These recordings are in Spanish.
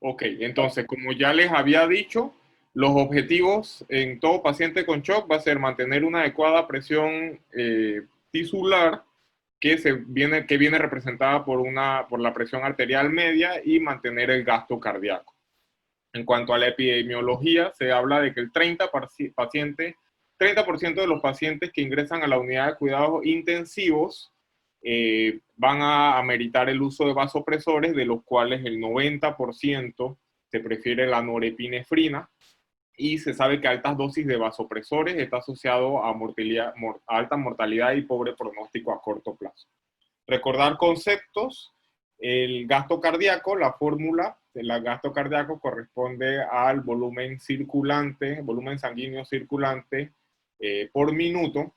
Ok, entonces, como ya les había dicho, los objetivos en todo paciente con shock va a ser mantener una adecuada presión tisular que viene representada por la presión arterial media y mantener el gasto cardíaco. En cuanto a la epidemiología, se habla de que el 30% de los pacientes que ingresan a la unidad de cuidados intensivos van a ameritar el uso de vasopresores, de los cuales el 90% se prefiere la norepinefrina, y se sabe que altas dosis de vasopresores está asociado a alta mortalidad y pobre pronóstico a corto plazo. Recordar conceptos: el gasto cardíaco, la fórmula del gasto cardíaco corresponde al volumen circulante, volumen sanguíneo circulante por minuto,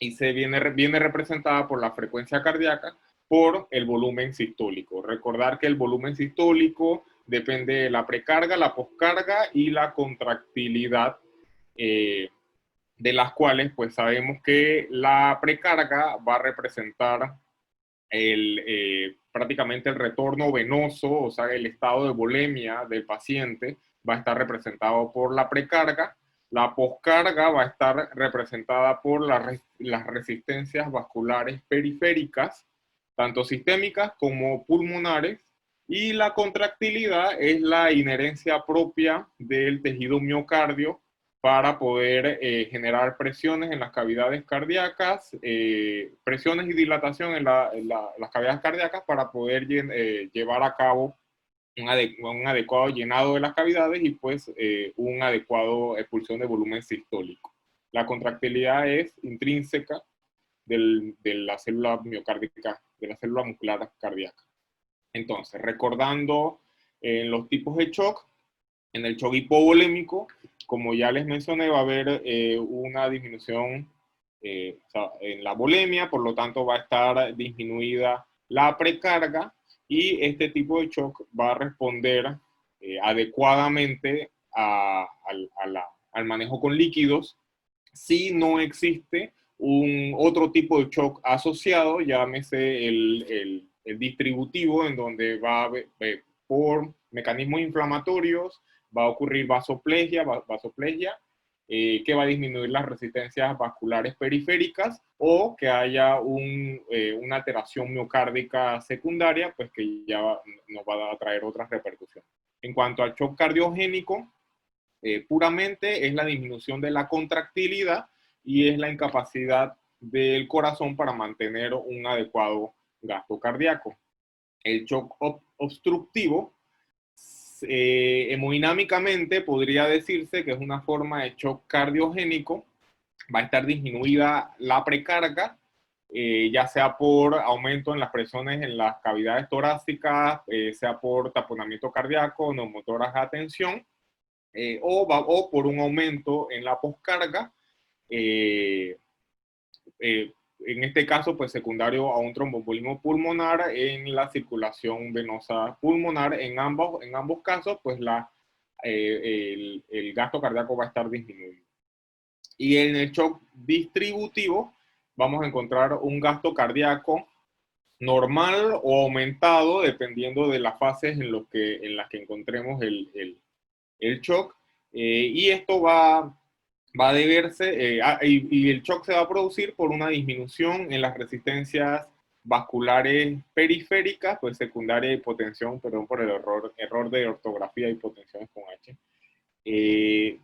y viene representada por la frecuencia cardíaca por el volumen sistólico. Recordar que el volumen sistólico depende de la precarga, la poscarga y la contractilidad, de las cuales pues sabemos que la precarga va a representar prácticamente el retorno venoso, o sea, el estado de volemia del paciente va a estar representado por la precarga. La poscarga va a estar representada por las resistencias vasculares periféricas, tanto sistémicas como pulmonares, y la contractilidad es la inherencia propia del tejido miocardio para poder generar presiones en las cavidades cardíacas, presiones y dilatación en las cavidades cardíacas para poder llevar a cabo un adecuado llenado de las cavidades y pues un adecuado expulsión de volumen sistólico. La contractilidad es intrínseca de la célula miocárdica, de la célula muscular cardíaca. Entonces, recordando los tipos de shock, en el shock hipovolémico, como ya les mencioné, va a haber una disminución o sea, en la volemia, por lo tanto va a estar disminuida la precarga, y este tipo de shock va a responder adecuadamente al manejo con líquidos si no existe otro tipo de shock asociado, llámese el distributivo, en donde va a por mecanismos inflamatorios va a ocurrir vasoplegia, que va a disminuir las resistencias vasculares periféricas, o que haya una alteración miocárdica secundaria, pues que ya nos va a traer otras repercusiones. En cuanto al shock cardiogénico, puramente es la disminución de la contractilidad y es la incapacidad del corazón para mantener un adecuado gasto cardíaco. El shock obstructivo, hemodinámicamente podría decirse que es una forma de shock cardiogénico. Va a estar disminuida la precarga, ya sea por aumento en las presiones en las cavidades torácicas, sea por taponamiento cardíaco, neumotórax a tensión, o por un aumento en la poscarga, eh, en este caso, pues secundario a un tromboembolismo pulmonar en la circulación venosa pulmonar. En ambos casos, pues el gasto cardíaco va a estar disminuido. Y en el shock distributivo vamos a encontrar un gasto cardíaco normal o aumentado, dependiendo de las fases en las que encontremos el shock, y esto va a deberse, y el shock se va a producir por una disminución en las resistencias vasculares periféricas, pues secundaria hipotensión, perdón por el error de ortografía, hipotensión con H,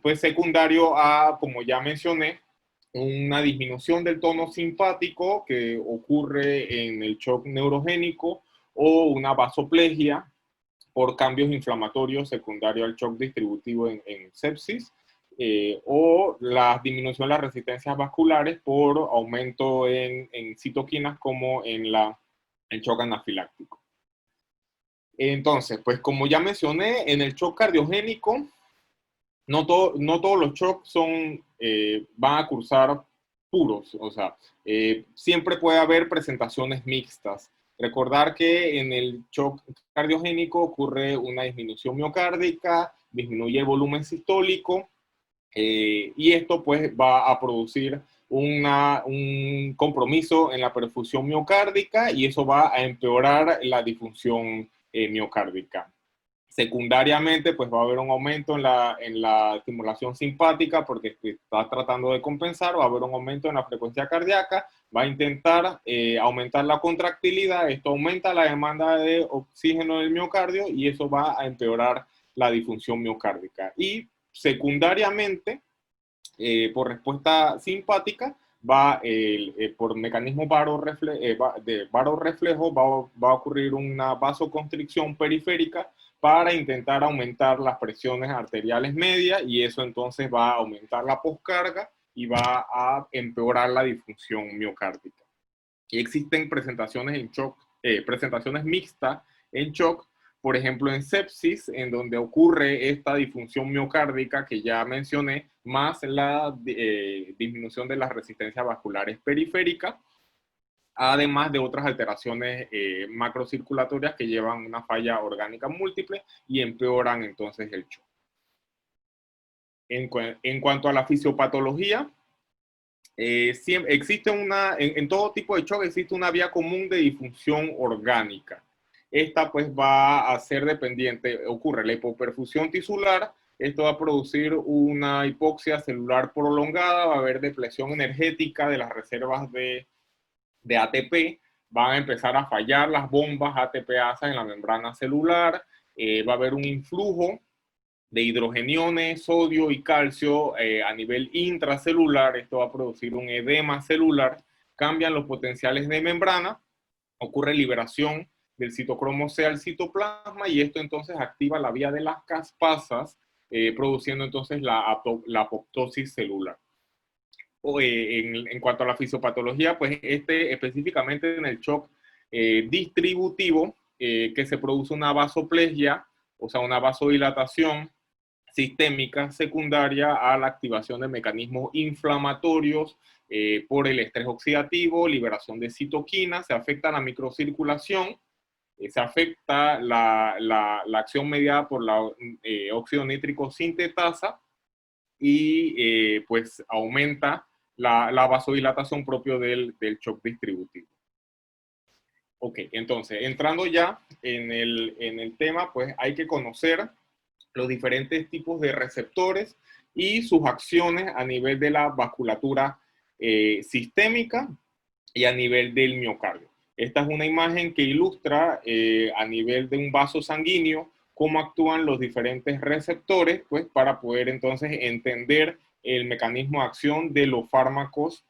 pues secundario a, como ya mencioné, una disminución del tono simpático que ocurre en el shock neurogénico, o una vasoplegia por cambios inflamatorios secundarios al shock distributivo en sepsis, o la disminución de las resistencias vasculares por aumento en citoquinas, como en el shock anafiláctico. Entonces, pues como ya mencioné, en el shock cardiogénico, no todos los shocks van a cursar puros, o sea, siempre puede haber presentaciones mixtas. Recordar que en el shock cardiogénico ocurre una disminución miocárdica, disminuye el volumen sistólico, y esto pues va a producir un compromiso en la perfusión miocárdica, y eso va a empeorar la disfunción miocárdica. Secundariamente, pues va a haber un aumento en la estimulación simpática porque está tratando de compensar, va a haber un aumento en la frecuencia cardíaca, va a intentar aumentar la contractilidad, esto aumenta la demanda de oxígeno del miocardio y eso va a empeorar la disfunción miocárdica. Y secundariamente, por respuesta simpática, por mecanismo de varorreflejo va a ocurrir una vasoconstricción periférica para intentar aumentar las presiones arteriales medias y eso entonces va a aumentar la poscarga y va a empeorar la disfunción miocárdica. Y existen presentaciones en shock, presentaciones mixtas en shock, por ejemplo en sepsis, en donde ocurre esta disfunción miocárdica que ya mencioné, más la disminución de las resistencias vasculares periféricas, además de otras alteraciones macrocirculatorias que llevan una falla orgánica múltiple y empeoran entonces el shock. En cuanto a la fisiopatología, existe en todo tipo de shock existe una vía común de disfunción orgánica. Esta pues va a ser dependiente, ocurre la hipoperfusión tisular, esto va a producir una hipoxia celular prolongada, va a haber depresión energética de las reservas de ATP, van a empezar a fallar las bombas ATPasa en la membrana celular, va a haber un influjo de hidrogeniones, sodio y calcio a nivel intracelular, esto va a producir un edema celular, cambian los potenciales de membrana, ocurre liberación del citocromo C al citoplasma y esto entonces activa la vía de las caspasas, produciendo entonces la apoptosis celular. En cuanto a la fisiopatología, pues específicamente en el shock distributivo, que se produce una vasoplegia, o sea, una vasodilatación sistémica secundaria a la activación de mecanismos inflamatorios por el estrés oxidativo, liberación de citoquinas, se afecta la microcirculación, se afecta la acción mediada por la óxido nítrico sintetasa y pues aumenta la vasodilatación propio del shock distributivo. Ok, entonces, entrando ya en el tema, pues hay que conocer los diferentes tipos de receptores y sus acciones a nivel de la vasculatura sistémica y a nivel del miocardio. Esta es una imagen que ilustra a nivel de un vaso sanguíneo cómo actúan los diferentes receptores, pues para poder entonces entender el mecanismo de acción de los fármacos,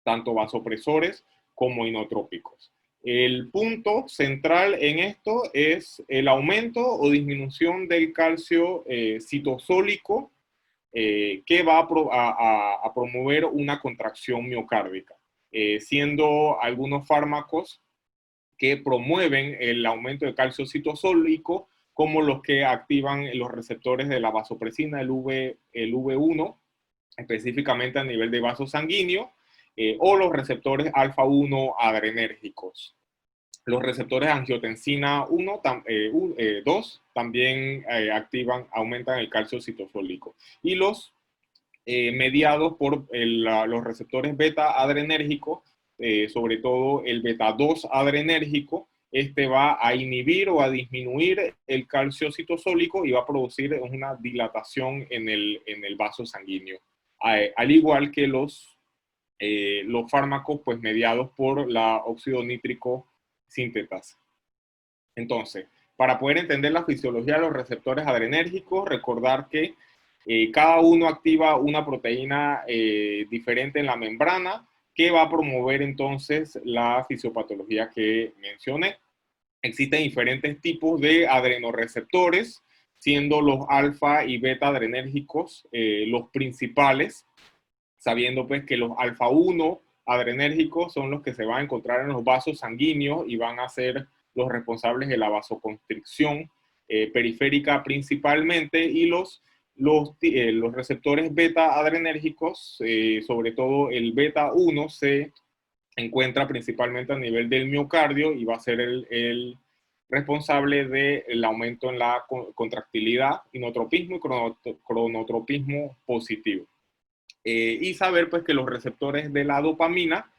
tanto vasopresores como inotrópicos. El punto central en esto es el aumento o disminución del calcio citosólico que va a promover una contracción miocárdica, siendo algunos fármacos que promueven el aumento de calcio citosólico, como los que activan los receptores de la vasopresina, el V1, específicamente a nivel de vaso sanguíneo, o los receptores alfa-1 adrenérgicos. Los receptores angiotensina 2 también aumentan el calcio citosólico. Y los mediados por los receptores beta adrenérgicos, sobre todo el beta 2 adrenérgico, este va a inhibir o a disminuir el calcio citosólico y va a producir una dilatación en el vaso sanguíneo. Al igual que los fármacos pues mediados por la óxido nítrico sintetasa. Entonces, para poder entender la fisiología de los receptores adrenérgicos, recordar que cada uno activa una proteína diferente en la membrana que va a promover entonces la fisiopatología que mencioné. Existen diferentes tipos de adrenoreceptores, siendo los alfa y beta adrenérgicos los principales, sabiendo pues que los alfa-1 adrenérgicos son los que se van a encontrar en los vasos sanguíneos y van a ser los responsables de la vasoconstricción periférica principalmente, y los receptores beta adrenérgicos, sobre todo el beta 1, se encuentra principalmente a nivel del miocardio y va a ser el responsable del aumento en la contractilidad, inotropismo y cronotropismo positivo. Y saber pues que los receptores de la dopamina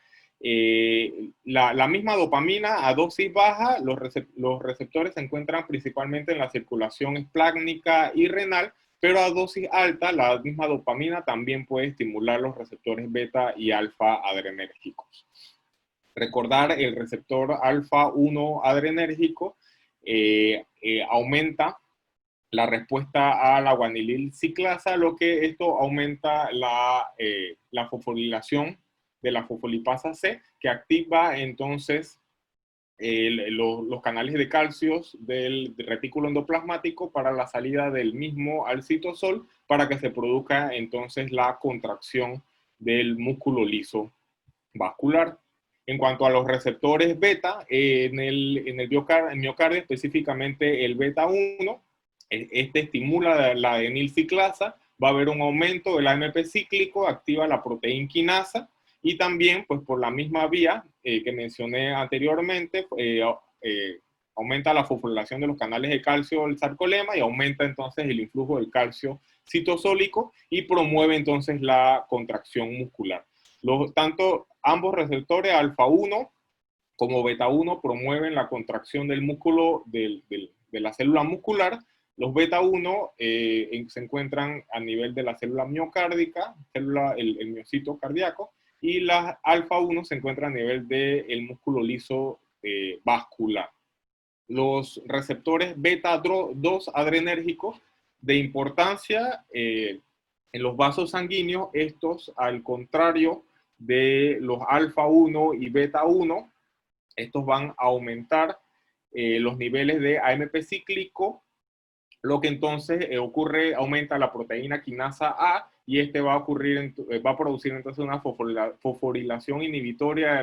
La misma dopamina a dosis baja, los receptores se encuentran principalmente en la circulación esplácnica y renal, pero a dosis alta, la misma dopamina también puede estimular los receptores beta y alfa adrenérgicos. Recordar, el receptor alfa 1 adrenérgico aumenta la respuesta a la guanilil ciclasa, lo que esto aumenta la fosforilación de la fosfolipasa C, que activa entonces los canales de calcio del retículo endoplasmático para la salida del mismo al citosol, para que se produzca entonces la contracción del músculo liso vascular. En cuanto a los receptores beta, en el miocardio, específicamente el beta 1, este estimula la adenilciclasa, va a haber un aumento del AMP cíclico, activa la proteína quinasa, y también, pues por la misma vía que mencioné anteriormente, aumenta la fosforilación de los canales de calcio del sarcolema y aumenta entonces el influjo del calcio citosólico y promueve entonces la contracción muscular. Tanto ambos receptores, alfa 1 como beta 1, promueven la contracción del músculo de la célula muscular. Los beta 1 se encuentran a nivel de la célula miocárdica, el miocito cardíaco, y las alfa 1 se encuentran a nivel del músculo liso vascular. Los receptores beta 2 adrenérgicos, de importancia en los vasos sanguíneos, estos, al contrario de los alfa 1 y beta 1, estos van a aumentar los niveles de AMP cíclico, lo que entonces ocurre, aumenta la proteína quinasa A, y este va a producir entonces una fosforilación inhibitoria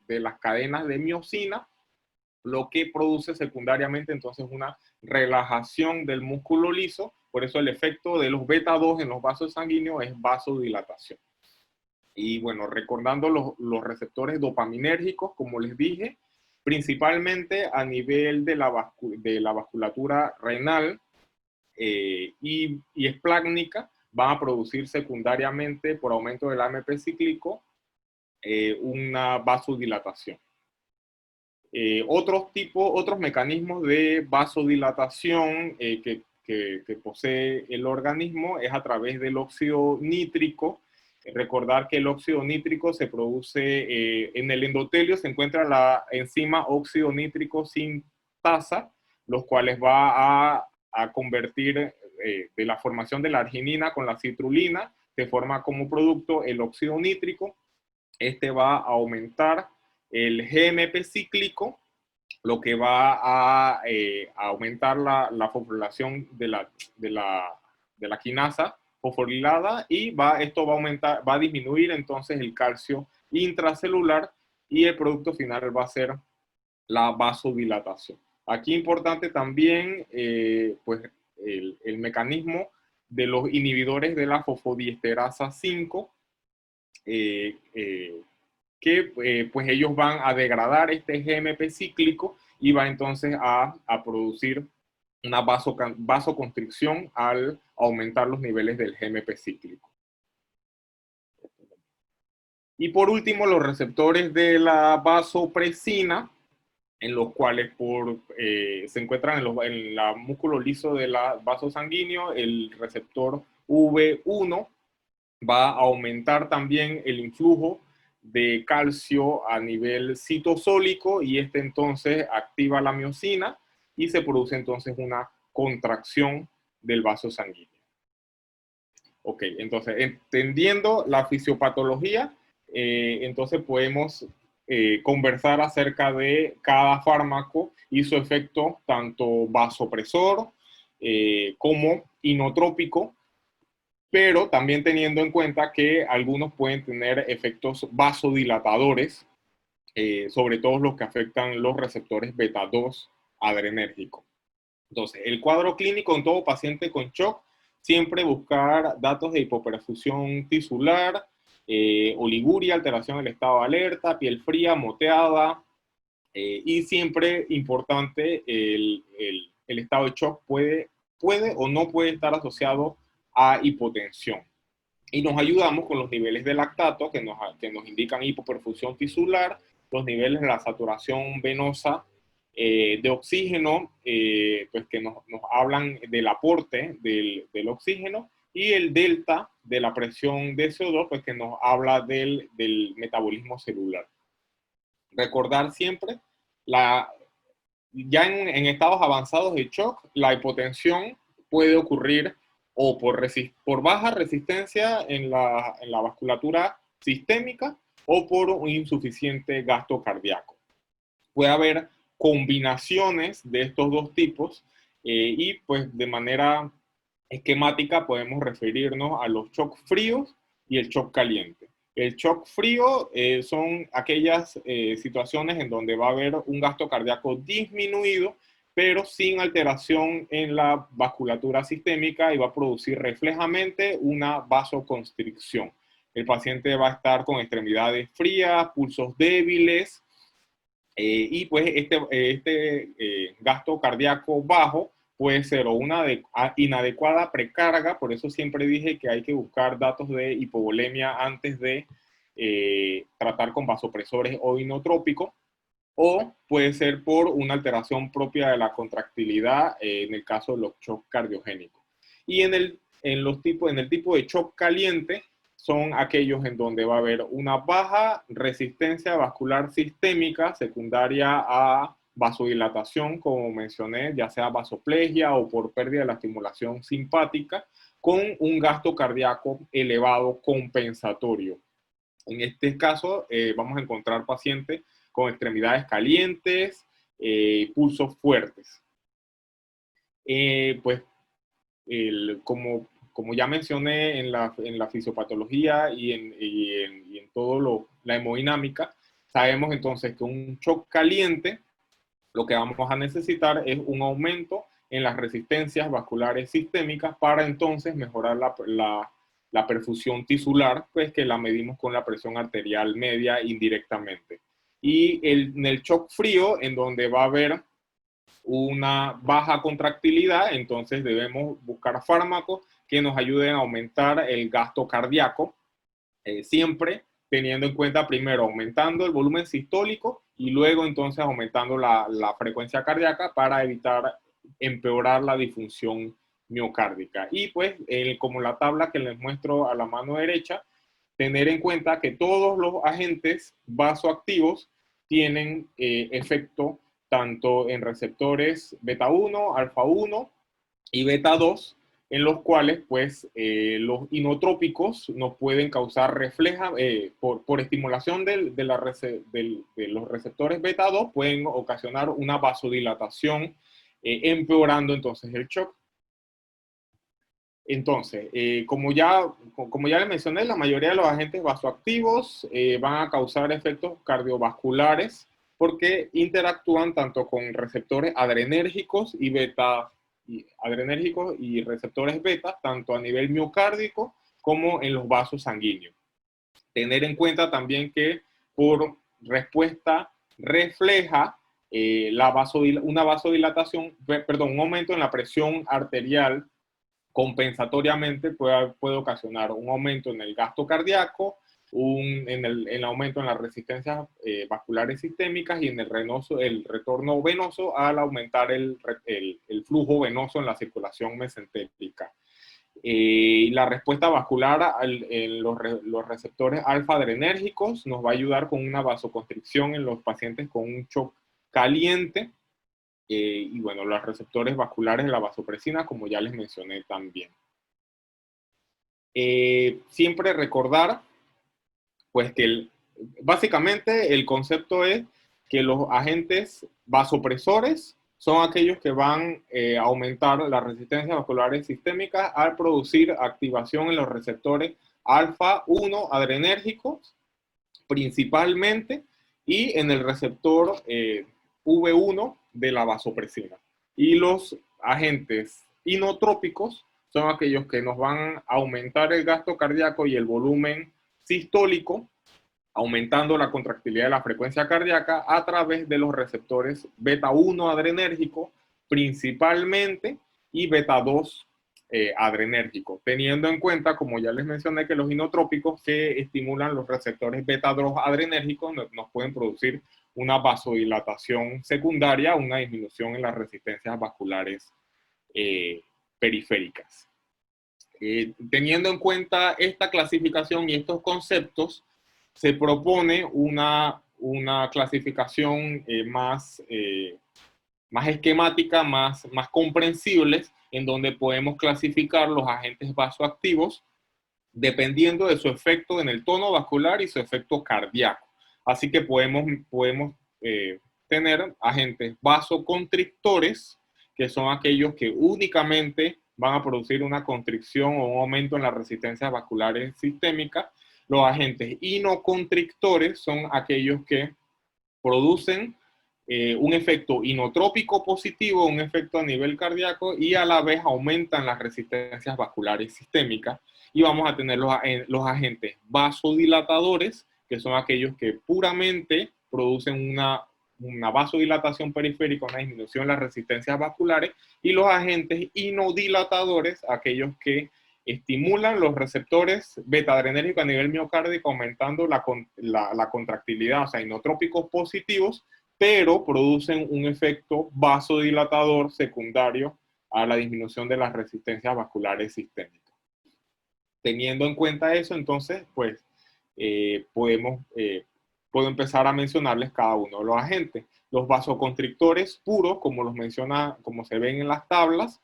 de las cadenas de miosina, lo que produce secundariamente entonces una relajación del músculo liso. Por eso el efecto de los beta 2 en los vasos sanguíneos es vasodilatación. Y bueno, recordando los receptores dopaminérgicos, como les dije, principalmente a nivel de la vasculatura renal y esplácnica, van a producir secundariamente, por aumento del AMP cíclico, una vasodilatación. Otros mecanismos de vasodilatación que posee el organismo es a través del óxido nítrico. Recordar que el óxido nítrico se produce en el endotelio, se encuentra la enzima óxido nítrico sintasa, los cuales va a convertir de la formación de la arginina con la citrulina, se forma como producto el óxido nítrico. Este va a aumentar el GMP cíclico, lo que va a aumentar la fosforilación de la quinasa fosforilada, y esto va a disminuir entonces el calcio intracelular, y el producto final va a ser la vasodilatación. Aquí importante también pues el mecanismo de los inhibidores de la fosfodiesterasa 5, que pues ellos van a degradar este GMP cíclico y va entonces a producir una vasoconstricción al aumentar los niveles del GMP cíclico. Y por último, los receptores de la vasopresina, en los cuales se encuentran en la músculo liso del vaso sanguíneo. El receptor V1 va a aumentar también el influjo de calcio a nivel citosólico, y este entonces activa la miosina y se produce entonces una contracción del vaso sanguíneo. Ok, entonces entendiendo la fisiopatología, entonces podemos conversar acerca de cada fármaco y su efecto tanto vasopresor como inotrópico, pero también teniendo en cuenta que algunos pueden tener efectos vasodilatadores, sobre todo los que afectan los receptores beta 2 adrenérgicos. Entonces, el cuadro clínico en todo paciente con shock, siempre buscar datos de hipoperfusión tisular, oliguria, alteración del estado de alerta, piel fría, moteada, y siempre importante, el estado de shock puede o no puede estar asociado a hipotensión. y nos ayudamos con los niveles de lactato que nos indican hipoperfusión tisular, los niveles de la saturación venosa de oxígeno, pues que nos hablan del aporte del oxígeno, y el delta de la presión de CO2, pues que nos habla del metabolismo celular. Recordar siempre, ya en estados avanzados de shock, la hipotensión puede ocurrir o por baja resistencia en la vasculatura sistémica o por un insuficiente gasto cardíaco. Puede haber combinaciones de estos dos tipos y pues de manera esquemática podemos referirnos a los shock fríos y el shock caliente. El shock frío son aquellas situaciones en donde va a haber un gasto cardíaco disminuido, pero sin alteración en la vasculatura sistémica, y va a producir reflejamente una vasoconstricción. El paciente va a estar con extremidades frías, pulsos débiles, y pues gasto cardíaco bajo puede ser o una inadecuada precarga. Por eso siempre dije que hay que buscar datos de hipovolemia antes de tratar con vasopresores o inotrópicos, o puede ser por una alteración propia de la contractilidad en el caso de los shocks cardiogénicos. Y en el tipo de shock caliente son aquellos en donde va a haber una baja resistencia vascular sistémica secundaria a vasodilatación, como mencioné, ya sea vasoplegia o por pérdida de la estimulación simpática, con un gasto cardíaco elevado compensatorio. En este caso, vamos a encontrar pacientes con extremidades calientes, pulsos fuertes. Pues, como ya mencioné en la fisiopatología y en todo la hemodinámica, sabemos entonces que un shock caliente, lo que vamos a necesitar es un aumento en las resistencias vasculares sistémicas para entonces mejorar la perfusión tisular, pues que la medimos con la presión arterial media indirectamente. Y en el shock frío, en donde va a haber una baja contractilidad, entonces debemos buscar fármacos que nos ayuden a aumentar el gasto cardíaco, siempre teniendo en cuenta primero aumentando el volumen sistólico y luego entonces aumentando la frecuencia cardíaca para evitar empeorar la disfunción miocárdica. Y pues, como la tabla que les muestro a la mano derecha, tener en cuenta que todos los agentes vasoactivos tienen efecto tanto en receptores beta 1, alfa 1 y beta 2, en los cuales pues los inotrópicos nos pueden causar por estimulación de los receptores beta 2, pueden ocasionar una vasodilatación, empeorando entonces el shock. Entonces, como ya les mencioné, la mayoría de los agentes vasoactivos van a causar efectos cardiovasculares porque interactúan tanto con receptores adrenérgicos y receptores beta, tanto a nivel miocárdico como en los vasos sanguíneos. Tener en cuenta también que por respuesta refleja un aumento en la presión arterial compensatoriamente puede ocasionar un aumento en el gasto cardíaco, en el aumento en las resistencias vasculares sistémicas y en el retorno venoso al aumentar el flujo venoso en la circulación mesentérica. La respuesta vascular en los receptores alfa adrenérgicos nos va a ayudar con una vasoconstricción en los pacientes con un shock caliente. Y bueno, los receptores vasculares de la vasopresina, como ya les mencioné también. Siempre recordar, pues que básicamente el concepto es que los agentes vasopresores son aquellos que van a aumentar la resistencia vascular sistémica al producir activación en los receptores alfa 1 adrenérgicos, principalmente, y en el receptor V1 de la vasopresina. Y los agentes inotrópicos son aquellos que nos van a aumentar el gasto cardíaco y el volumen sistólico, aumentando la contractilidad de la frecuencia cardíaca a través de los receptores beta 1 adrenérgico principalmente y beta 2 adrenérgico, teniendo en cuenta, como ya les mencioné, que los inotrópicos que estimulan los receptores beta-2 adrenérgicos nos pueden producir una vasodilatación secundaria, una disminución en las resistencias vasculares periféricas. Teniendo en cuenta esta clasificación y estos conceptos, se propone una clasificación más esquemática, más comprensible, en donde podemos clasificar los agentes vasoactivos dependiendo de su efecto en el tono vascular y su efecto cardíaco. Así que podemos tener agentes vasoconstrictores, que son aquellos que únicamente van a producir una constricción o un aumento en las resistencias vasculares sistémicas. Los agentes inoconstrictores son aquellos que producen un efecto inotrópico positivo, un efecto a nivel cardíaco y a la vez aumentan las resistencias vasculares sistémicas. Y vamos a tener los agentes vasodilatadores, que son aquellos que puramente producen una vasodilatación periférica, una disminución en las resistencias vasculares, y los agentes inodilatadores, aquellos que estimulan los receptores beta-adrenérgicos a nivel miocárdico, aumentando la contractilidad, o sea, inotrópicos positivos, pero producen un efecto vasodilatador secundario a la disminución de las resistencias vasculares sistémicas. Teniendo en cuenta eso, entonces, pues, puedo empezar a mencionarles cada uno de los agentes. Los vasoconstrictores puros, como se ven en las tablas,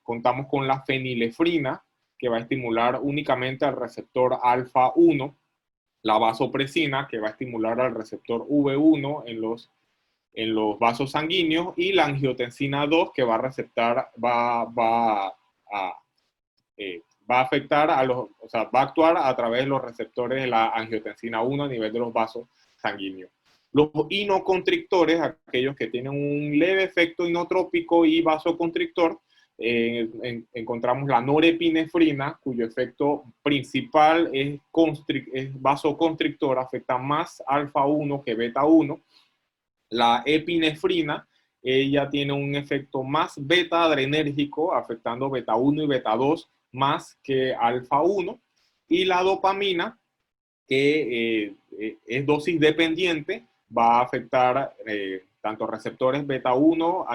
contamos con la fenilefrina, que va a estimular únicamente al receptor alfa 1, la vasopresina, que va a estimular al receptor V1 en los vasos sanguíneos, y la angiotensina 2, que va a afectar va a actuar a través de los receptores de la angiotensina 1 a nivel de los vasos sanguíneos. Los inoconstrictores, aquellos que tienen un leve efecto inotrópico y vasoconstrictor, encontramos la norepinefrina, cuyo efecto principal es vasoconstrictor, afecta más alfa 1 que beta 1. La epinefrina, ella tiene un efecto más beta adrenérgico, afectando beta 1 y beta 2 más que alfa 1. Y la dopamina, que es dosis dependiente, va a afectar tanto receptores beta 1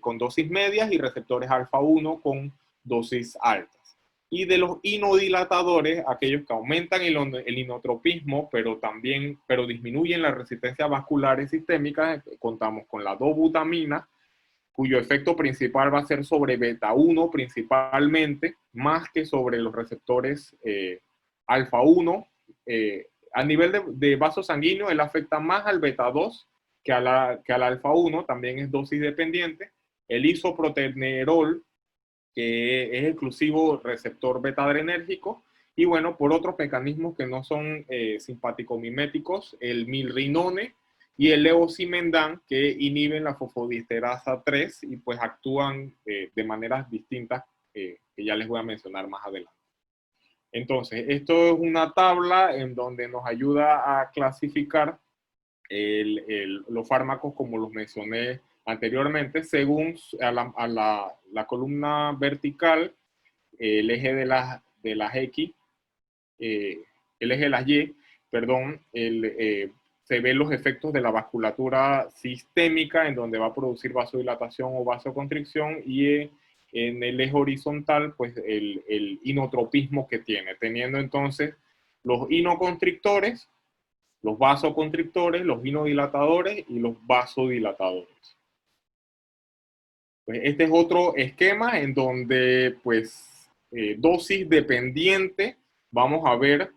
con dosis medias y receptores alfa 1 con dosis altas. Y de los inodilatadores, aquellos que aumentan el inotropismo, pero disminuyen la resistencia vasculares sistémicas, contamos con la dobutamina, cuyo efecto principal va a ser sobre beta 1 principalmente, más que sobre los receptores alfa 1. A nivel de vaso sanguíneo, él afecta más al beta 2 que al alfa 1, también es dosis dependiente. El isoprotenerol, que es exclusivo receptor beta adrenérgico, y bueno, por otros mecanismos que no son simpático-miméticos, el milrinone y el levosimendan, que inhiben la fosfodiesterasa 3 y pues actúan de maneras distintas que ya les voy a mencionar más adelante. Entonces, esto es una tabla en donde nos ayuda a clasificar los fármacos, como los mencioné anteriormente, según la columna vertical, el eje de las X, el eje de las Y, perdón, se ven los efectos de la vasculatura sistémica, en donde va a producir vasodilatación o vasoconstricción, y en el eje horizontal, pues el inotropismo que tiene, teniendo entonces los inoconstrictores, los vasoconstrictores, los inodilatadores y los vasodilatadores. Pues este es otro esquema en donde, pues, dosis dependiente, vamos a ver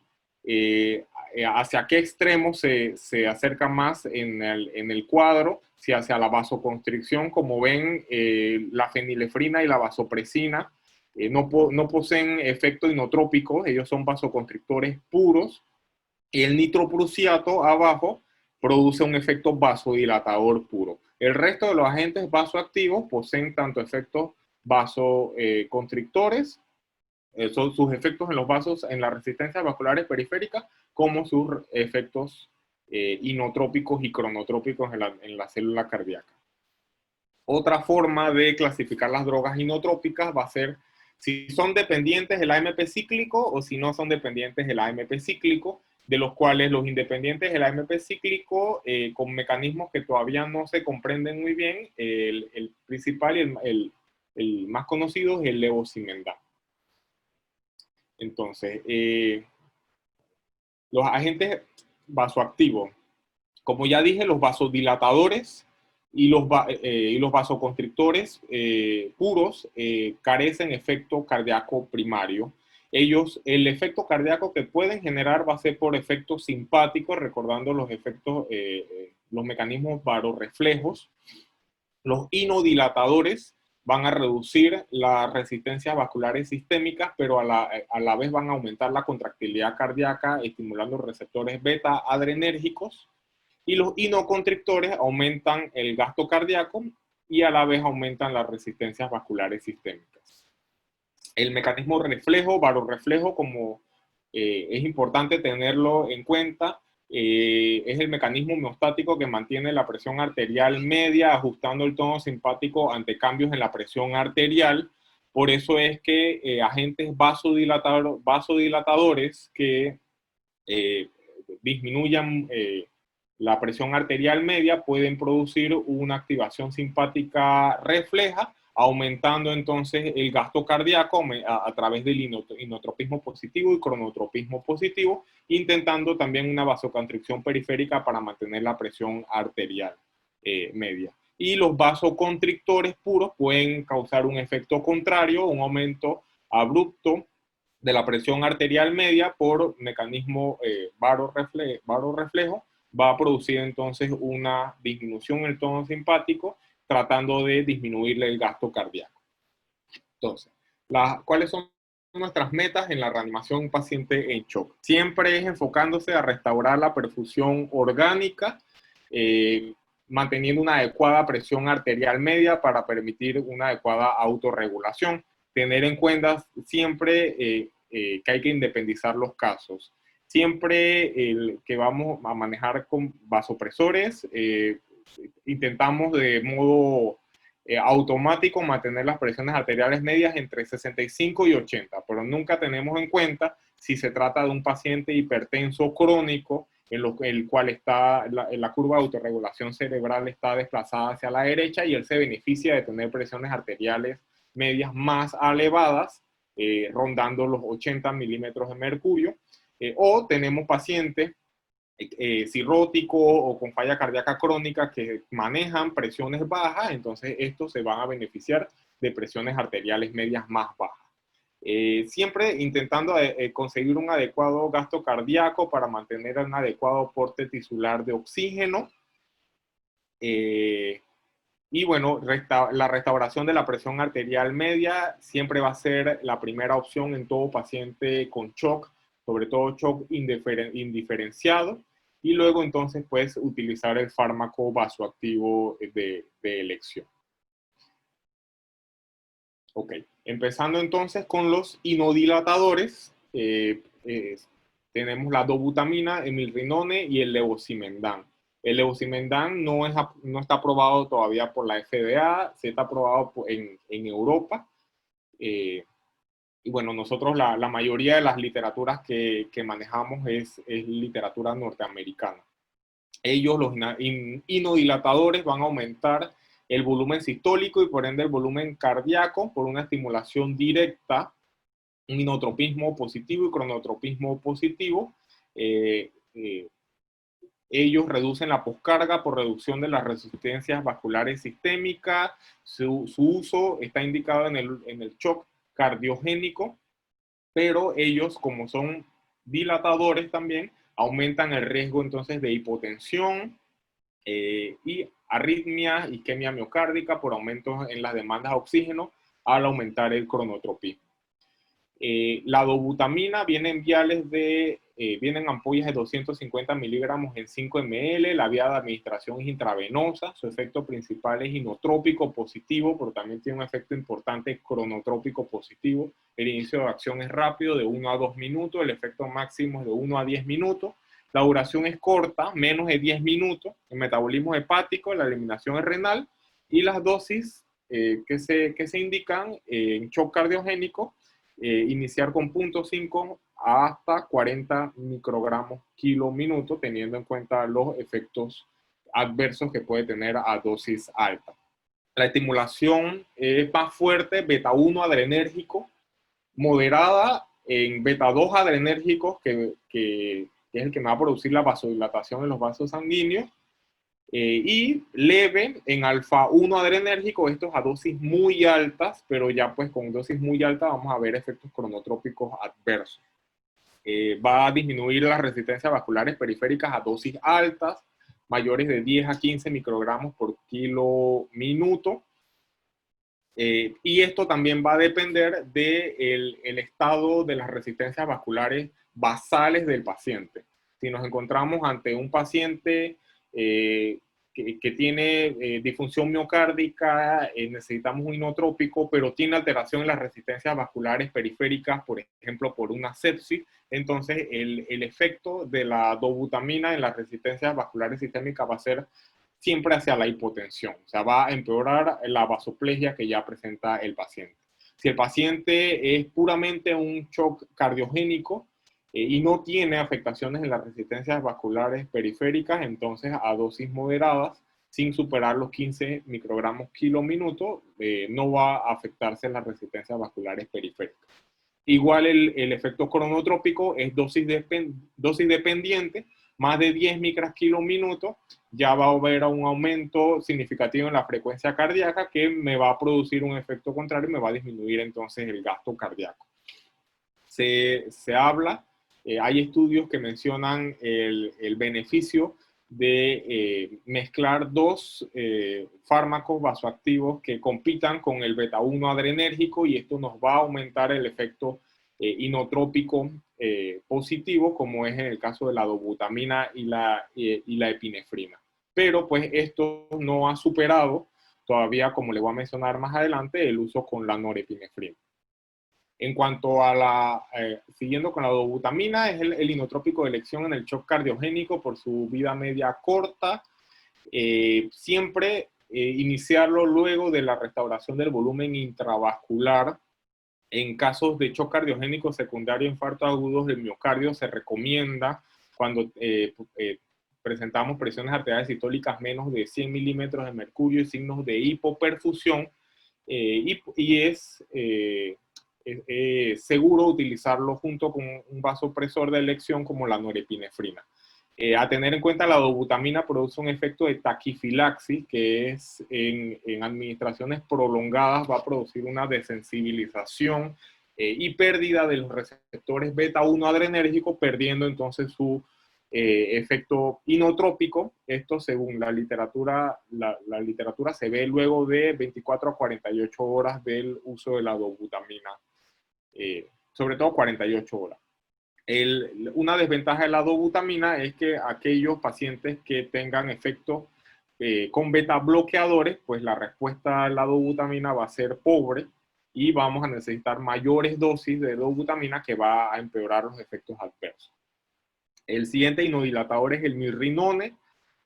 hacia qué extremo se acerca más en el cuadro, si hacia la vasoconstricción. Como ven, la fenilefrina y la vasopresina no poseen efecto inotrópico, ellos son vasoconstrictores puros, y el nitroprusiato abajo produce un efecto vasodilatador puro. El resto de los agentes vasoactivos poseen tanto efectos vasoconstrictores, son sus efectos en los vasos, en las resistencias vasculares periféricas, como sus efectos inotrópicos y cronotrópicos en la célula cardíaca. Otra forma de clasificar las drogas inotrópicas va a ser si son dependientes del AMP cíclico o si no son dependientes del AMP cíclico, de los cuales los independientes del AMP cíclico, con mecanismos que todavía no se comprenden muy bien, el principal y el más conocido es el levosimendan. Entonces, los agentes vasoactivos, como ya dije, los vasodilatadores y los vasoconstrictores puros carecen efecto cardíaco primario. El efecto cardíaco que pueden generar va a ser por efectos simpáticos, recordando los efectos, los mecanismos varorreflejos. Los inodilatadores van a reducir las resistencias vasculares sistémicas, pero a la vez van a aumentar la contractilidad cardíaca, estimulando receptores beta adrenérgicos. Y los inoconstrictores aumentan el gasto cardíaco y a la vez aumentan las resistencias vasculares sistémicas. El mecanismo reflejo, varorreflejo, como es importante tenerlo en cuenta, es el mecanismo homeostático que mantiene la presión arterial media, ajustando el tono simpático ante cambios en la presión arterial. Por eso es que agentes vasodilatadores que disminuyan la presión arterial media pueden producir una activación simpática refleja, aumentando entonces el gasto cardíaco a través del inotropismo positivo y cronotropismo positivo, intentando también una vasoconstricción periférica para mantener la presión arterial media. Y los vasoconstrictores puros pueden causar un efecto contrario, un aumento abrupto de la presión arterial media por mecanismo varorreflejo, va a producir entonces una disminución en el tono simpático, tratando de disminuirle el gasto cardíaco. Entonces, ¿cuáles son nuestras metas en la reanimación de un paciente en shock? Siempre es enfocándose a restaurar la perfusión orgánica, manteniendo una adecuada presión arterial media para permitir una adecuada autorregulación. Tener en cuenta siempre que hay que independizar los casos. Siempre que vamos a manejar con vasopresores, intentamos de modo automático mantener las presiones arteriales medias entre 65 y 80, pero nunca tenemos en cuenta si se trata de un paciente hipertenso crónico, en el cual está la curva de autorregulación cerebral está desplazada hacia la derecha y él se beneficia de tener presiones arteriales medias más elevadas, rondando los 80 milímetros de mercurio. O tenemos pacientes cirróticos o con falla cardíaca crónica que manejan presiones bajas, entonces estos se van a beneficiar de presiones arteriales medias más bajas. Siempre intentando conseguir un adecuado gasto cardíaco para mantener un adecuado aporte tisular de oxígeno. Y bueno, la restauración de la presión arterial media siempre va a ser la primera opción en todo paciente con shock, sobre todo shock indiferenciado, y luego entonces puedes utilizar el fármaco vasoactivo de elección. Ok, empezando entonces con los inodilatadores, tenemos la dobutamina, emilrinone y el levosimendan. El levosimendan no está aprobado todavía por la FDA, se está aprobado en Europa. Y bueno, nosotros la mayoría de las literaturas que manejamos es literatura norteamericana. Ellos, los inodilatadores, van a aumentar el volumen sistólico y por ende el volumen cardíaco por una estimulación directa, un inotropismo positivo y cronotropismo positivo. Ellos reducen la poscarga por reducción de las resistencias vasculares sistémicas. Su uso está indicado en el shock cardiogénico, pero ellos, como son dilatadores también, aumentan el riesgo entonces de hipotensión y arritmia, isquemia miocárdica por aumentos en las demandas de oxígeno al aumentar el cronotropismo. La dobutamina viene en viales vienen ampollas de 250 miligramos en 5 ml, la vía de administración es intravenosa, su efecto principal es inotrópico positivo, pero también tiene un efecto importante cronotrópico positivo. El inicio de acción es rápido, de 1 a 2 minutos, el efecto máximo es de 1 a 10 minutos, la duración es corta, menos de 10 minutos, el metabolismo hepático, la eliminación es renal, Y las dosis que se indican en shock cardiogénico, iniciar con 0.5 hasta 40 microgramos kilo minuto, teniendo en cuenta los efectos adversos que puede tener a dosis alta. La estimulación es más fuerte, beta 1 adrenérgico, moderada en beta 2 adrenérgicos, que es el que me va a producir la vasodilatación en los vasos sanguíneos, y leve en alfa 1 adrenérgico, estos a dosis muy altas, pero ya pues con dosis muy altas vamos a ver efectos cronotrópicos adversos. Va a disminuir las resistencias vasculares periféricas a dosis altas, mayores de 10 a 15 microgramos por kilo minuto. Y esto también va a depender del estado de las resistencias vasculares basales del paciente. Si nos encontramos ante un paciente que tiene disfunción miocárdica, necesitamos un inotrópico, pero tiene alteración en las resistencias vasculares periféricas, por ejemplo, por una sepsis, entonces el efecto de la dobutamina en las resistencias vasculares sistémicas va a ser siempre hacia la hipotensión, o sea, va a empeorar la vasoplegia que ya presenta el paciente. Si el paciente es puramente un shock cardiogénico y no tiene afectaciones en las resistencias vasculares periféricas, entonces a dosis moderadas, sin superar los 15 microgramos kilo minuto, no va a afectarse en las resistencias vasculares periféricas. Igual el efecto cronotrópico es dosis dependiente, más de 10 micras kilo minuto, ya va a haber un aumento significativo en la frecuencia cardíaca que me va a producir un efecto contrario y me va a disminuir entonces el gasto cardíaco. Se habla, hay estudios que mencionan el beneficio de mezclar dos fármacos vasoactivos que compitan con el beta 1 adrenérgico, y esto nos va a aumentar el efecto inotrópico positivo, como es en el caso de la dobutamina y la epinefrina. Pero pues esto no ha superado todavía, como le voy a mencionar más adelante, el uso con la norepinefrina. En cuanto a la, siguiendo con la dobutamina, es el inotrópico de elección en el shock cardiogénico por su vida media corta. Siempre iniciarlo luego de la restauración del volumen intravascular. En casos de shock cardiogénico secundario a infarto agudos del miocardio, se recomienda cuando presentamos presiones arteriales sistólicas menos de 100 milímetros de mercurio y signos de hipoperfusión, y es seguro utilizarlo junto con un vasopresor de elección como la norepinefrina. A tener en cuenta, la dobutamina produce un efecto de taquifilaxis, que es en administraciones prolongadas va a producir una desensibilización y pérdida de los receptores beta 1 adrenérgicos, perdiendo entonces su efecto inotrópico. Esto, según la literatura se ve luego de 24 a 48 horas del uso de la dobutamina, sobre todo 48 horas. Una desventaja de la dobutamina es que aquellos pacientes que tengan efectos con beta bloqueadores, pues la respuesta a la dobutamina va a ser pobre y vamos a necesitar mayores dosis de dobutamina, que va a empeorar los efectos adversos. El siguiente inodilatador es el mirrinone.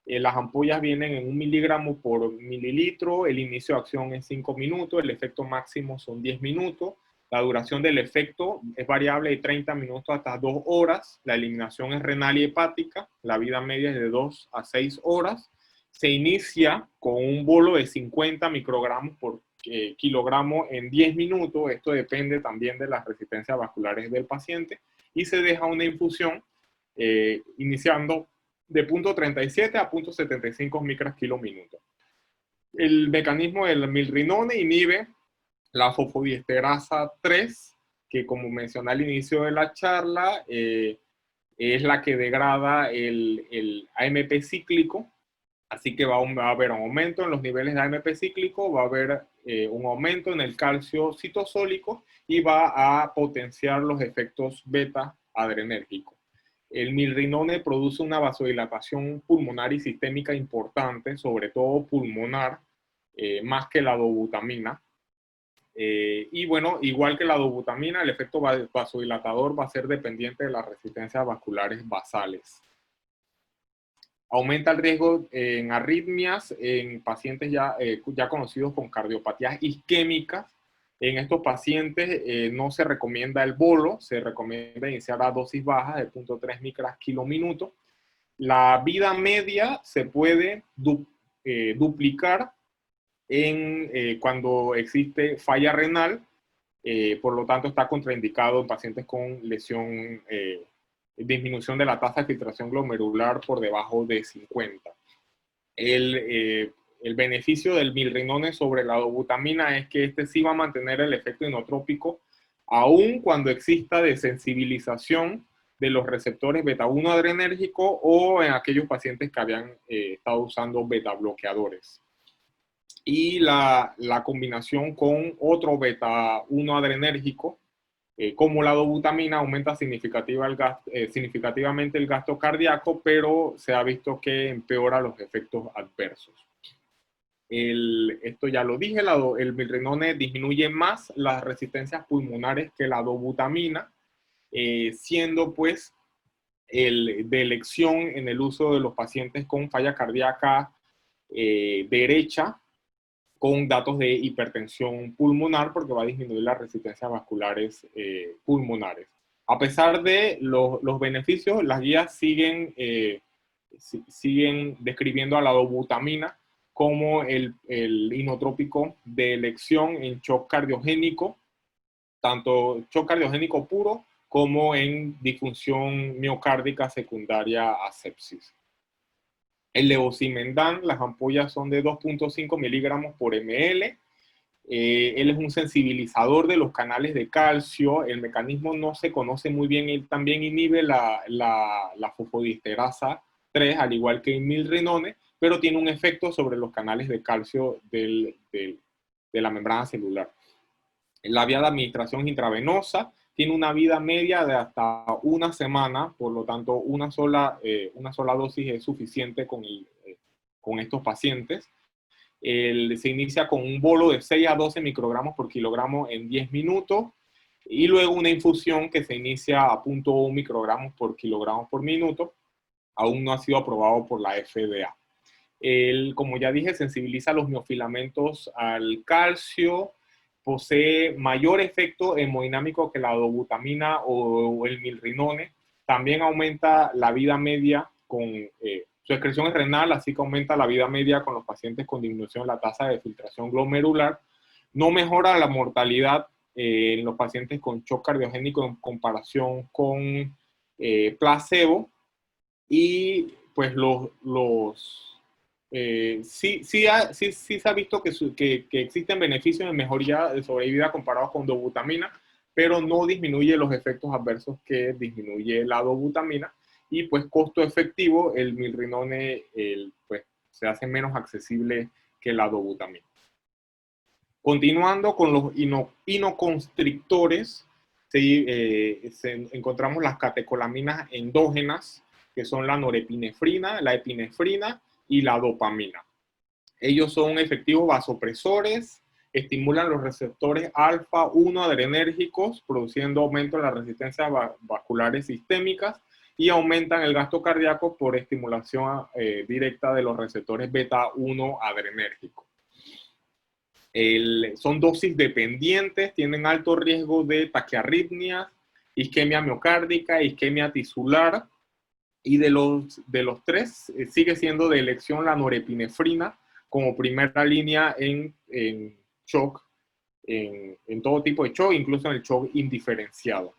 Las ampollas vienen en 1 miligramo por mililitro. El inicio de acción es 5 minutos. El efecto máximo son 10 minutos. La duración del efecto es variable de 30 minutos hasta 2 horas. La eliminación es renal y hepática. La vida media es de 2 a 6 horas. Se inicia con un bolo de 50 microgramos por kilogramo en 10 minutos. Esto depende también de las resistencias vasculares del paciente. Y se deja una infusión iniciando de 0.37 a 0.75 micras kilo minuto. El mecanismo del milrinone inhibe la fosfodiesterasa 3, que como mencioné al inicio de la charla, es la que degrada el AMP cíclico, así que va a haber un aumento en los niveles de AMP cíclico, va a haber un aumento en el calcio citosólico y va a potenciar los efectos beta adrenérgicos. El milrinone produce una vasodilatación pulmonar y sistémica importante, sobre todo pulmonar, más que la dobutamina. Y bueno, igual que la dobutamina, el efecto vasodilatador va a ser dependiente de las resistencias vasculares basales. Aumenta el riesgo en arritmias en pacientes ya conocidos con cardiopatías isquémicas. En estos pacientes no se recomienda el bolo, se recomienda iniciar a dosis bajas de 0.3 micras kilo minuto. La vida media se puede duplicar cuando existe falla renal, por lo tanto está contraindicado en pacientes con lesión, disminución de la tasa de filtración glomerular por debajo de 50. El beneficio del milrinone sobre la dobutamina es que este sí va a mantener el efecto inotrópico aun cuando exista desensibilización de los receptores beta-1 adrenérgico o en aquellos pacientes que habían estado usando beta-bloqueadores. Y la combinación con otro beta-1 adrenérgico, como la dobutamina, aumenta significativamente el gasto cardíaco, pero se ha visto que empeora los efectos adversos. Esto ya lo dije, el milrinone disminuye más las resistencias pulmonares que la dobutamina, siendo pues de elección en el uso de los pacientes con falla cardíaca derecha, con datos de hipertensión pulmonar, porque va a disminuir las resistencias vasculares pulmonares. A pesar de los beneficios, las guías siguen describiendo a la dobutamina como el inotrópico de elección en shock cardiogénico, tanto shock cardiogénico puro como en disfunción miocárdica secundaria a sepsis. El levosimendan, las ampollas son de 2.5 miligramos por ml. Él es un sensibilizador de los canales de calcio. El mecanismo no se conoce muy bien. Él también inhibe la fosfodiesterasa 3, al igual que el milrinone, pero tiene un efecto sobre los canales de calcio de la membrana celular. La vía de administración intravenosa tiene una vida media de hasta una semana, por lo tanto una sola dosis es suficiente con estos pacientes. Se inicia con un bolo de 6 a 12 microgramos por kilogramo en 10 minutos y luego una infusión que se inicia a 0.1 microgramos por kilogramo por minuto. Aún no ha sido aprobado por la FDA. Como ya dije, sensibiliza los miofilamentos al calcio, posee mayor efecto hemodinámico que la dobutamina o el milrinone. También aumenta la vida media con su excreción es renal, así que aumenta la vida media con los pacientes con disminución de la tasa de filtración glomerular. No mejora la mortalidad en los pacientes con shock cardiogénico en comparación con placebo. Y pues sí se ha visto que existen beneficios de mejoría de sobrevida comparados con dobutamina, pero no disminuye los efectos adversos que disminuye la dobutamina. Y pues costo efectivo, el milrinone pues, se hace menos accesible que la dobutamina. Continuando con los inoconstrictores, encontramos las catecolaminas endógenas, que son la norepinefrina, la epinefrina y la dopamina. Ellos son efectivos vasopresores, estimulan los receptores alfa-1 adrenérgicos, produciendo aumento de las resistencias vasculares sistémicas y aumentan el gasto cardíaco por estimulación directa de los receptores beta-1 adrenérgicos. Son dosis dependientes, tienen alto riesgo de taquiarritmias, isquemia miocárdica, isquemia tisular, y de los tres sigue siendo de elección la norepinefrina como primera línea en shock, en todo tipo de shock, incluso en el shock indiferenciado.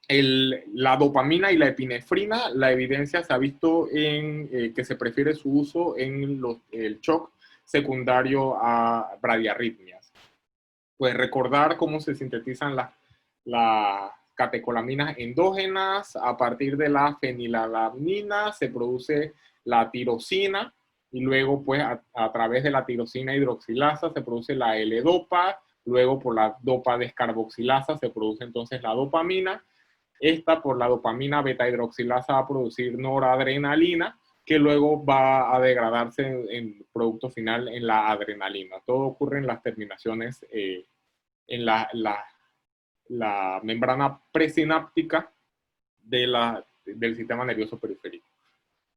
La dopamina y la epinefrina, la evidencia se ha visto que se prefiere su uso en el shock secundario a bradiarritmias. Pues recordar cómo se sintetizan las catecolaminas endógenas. A partir de la fenilalanina se produce la tirosina y luego pues a través de la tirosina hidroxilasa se produce la L-dopa, luego por la dopa descarboxilasa se produce entonces la dopamina. Esta por la dopamina beta hidroxilasa va a producir noradrenalina, que luego va a degradarse en producto final en la adrenalina. Todo ocurre en las terminaciones, en la membrana presináptica del sistema nervioso periférico.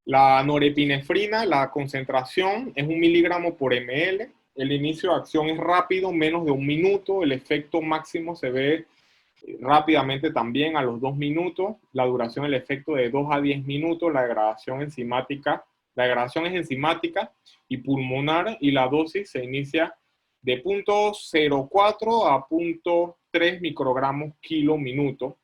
La norepinefrina, la concentración es 1 miligramo por ml. El inicio de acción es rápido, menos de 1 minuto. El efecto máximo se ve rápidamente también a los 2 minutos. La duración del efecto de 2 a 10 minutos. La degradación es enzimática y pulmonar, y la dosis se inicia de 0.04 a 0.3 microgramos kilo minuto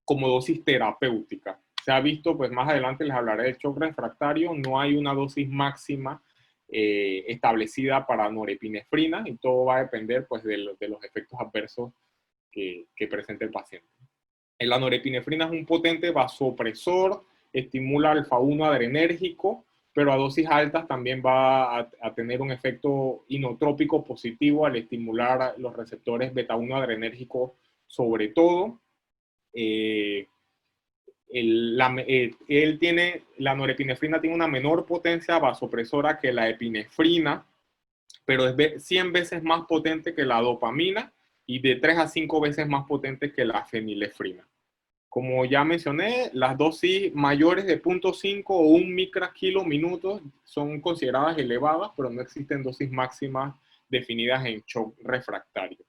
como dosis terapéutica. Se ha visto, pues más adelante les hablaré del shock refractario, no hay una dosis máxima establecida para norepinefrina, y todo va a depender pues de los efectos adversos que presente el paciente. La norepinefrina es un potente vasopresor, estimula alfa-1 adrenérgico, pero a dosis altas también va a tener un efecto inotrópico positivo al estimular los receptores beta-1 adrenérgicos sobre todo. La norepinefrina tiene una menor potencia vasopresora que la epinefrina, pero es 100 veces más potente que la dopamina y de 3 a 5 veces más potente que la fenilefrina. Como ya mencioné, las dosis mayores de 0.5 o 1 micras kilo minutos son consideradas elevadas, pero no existen dosis máximas definidas en shock refractario.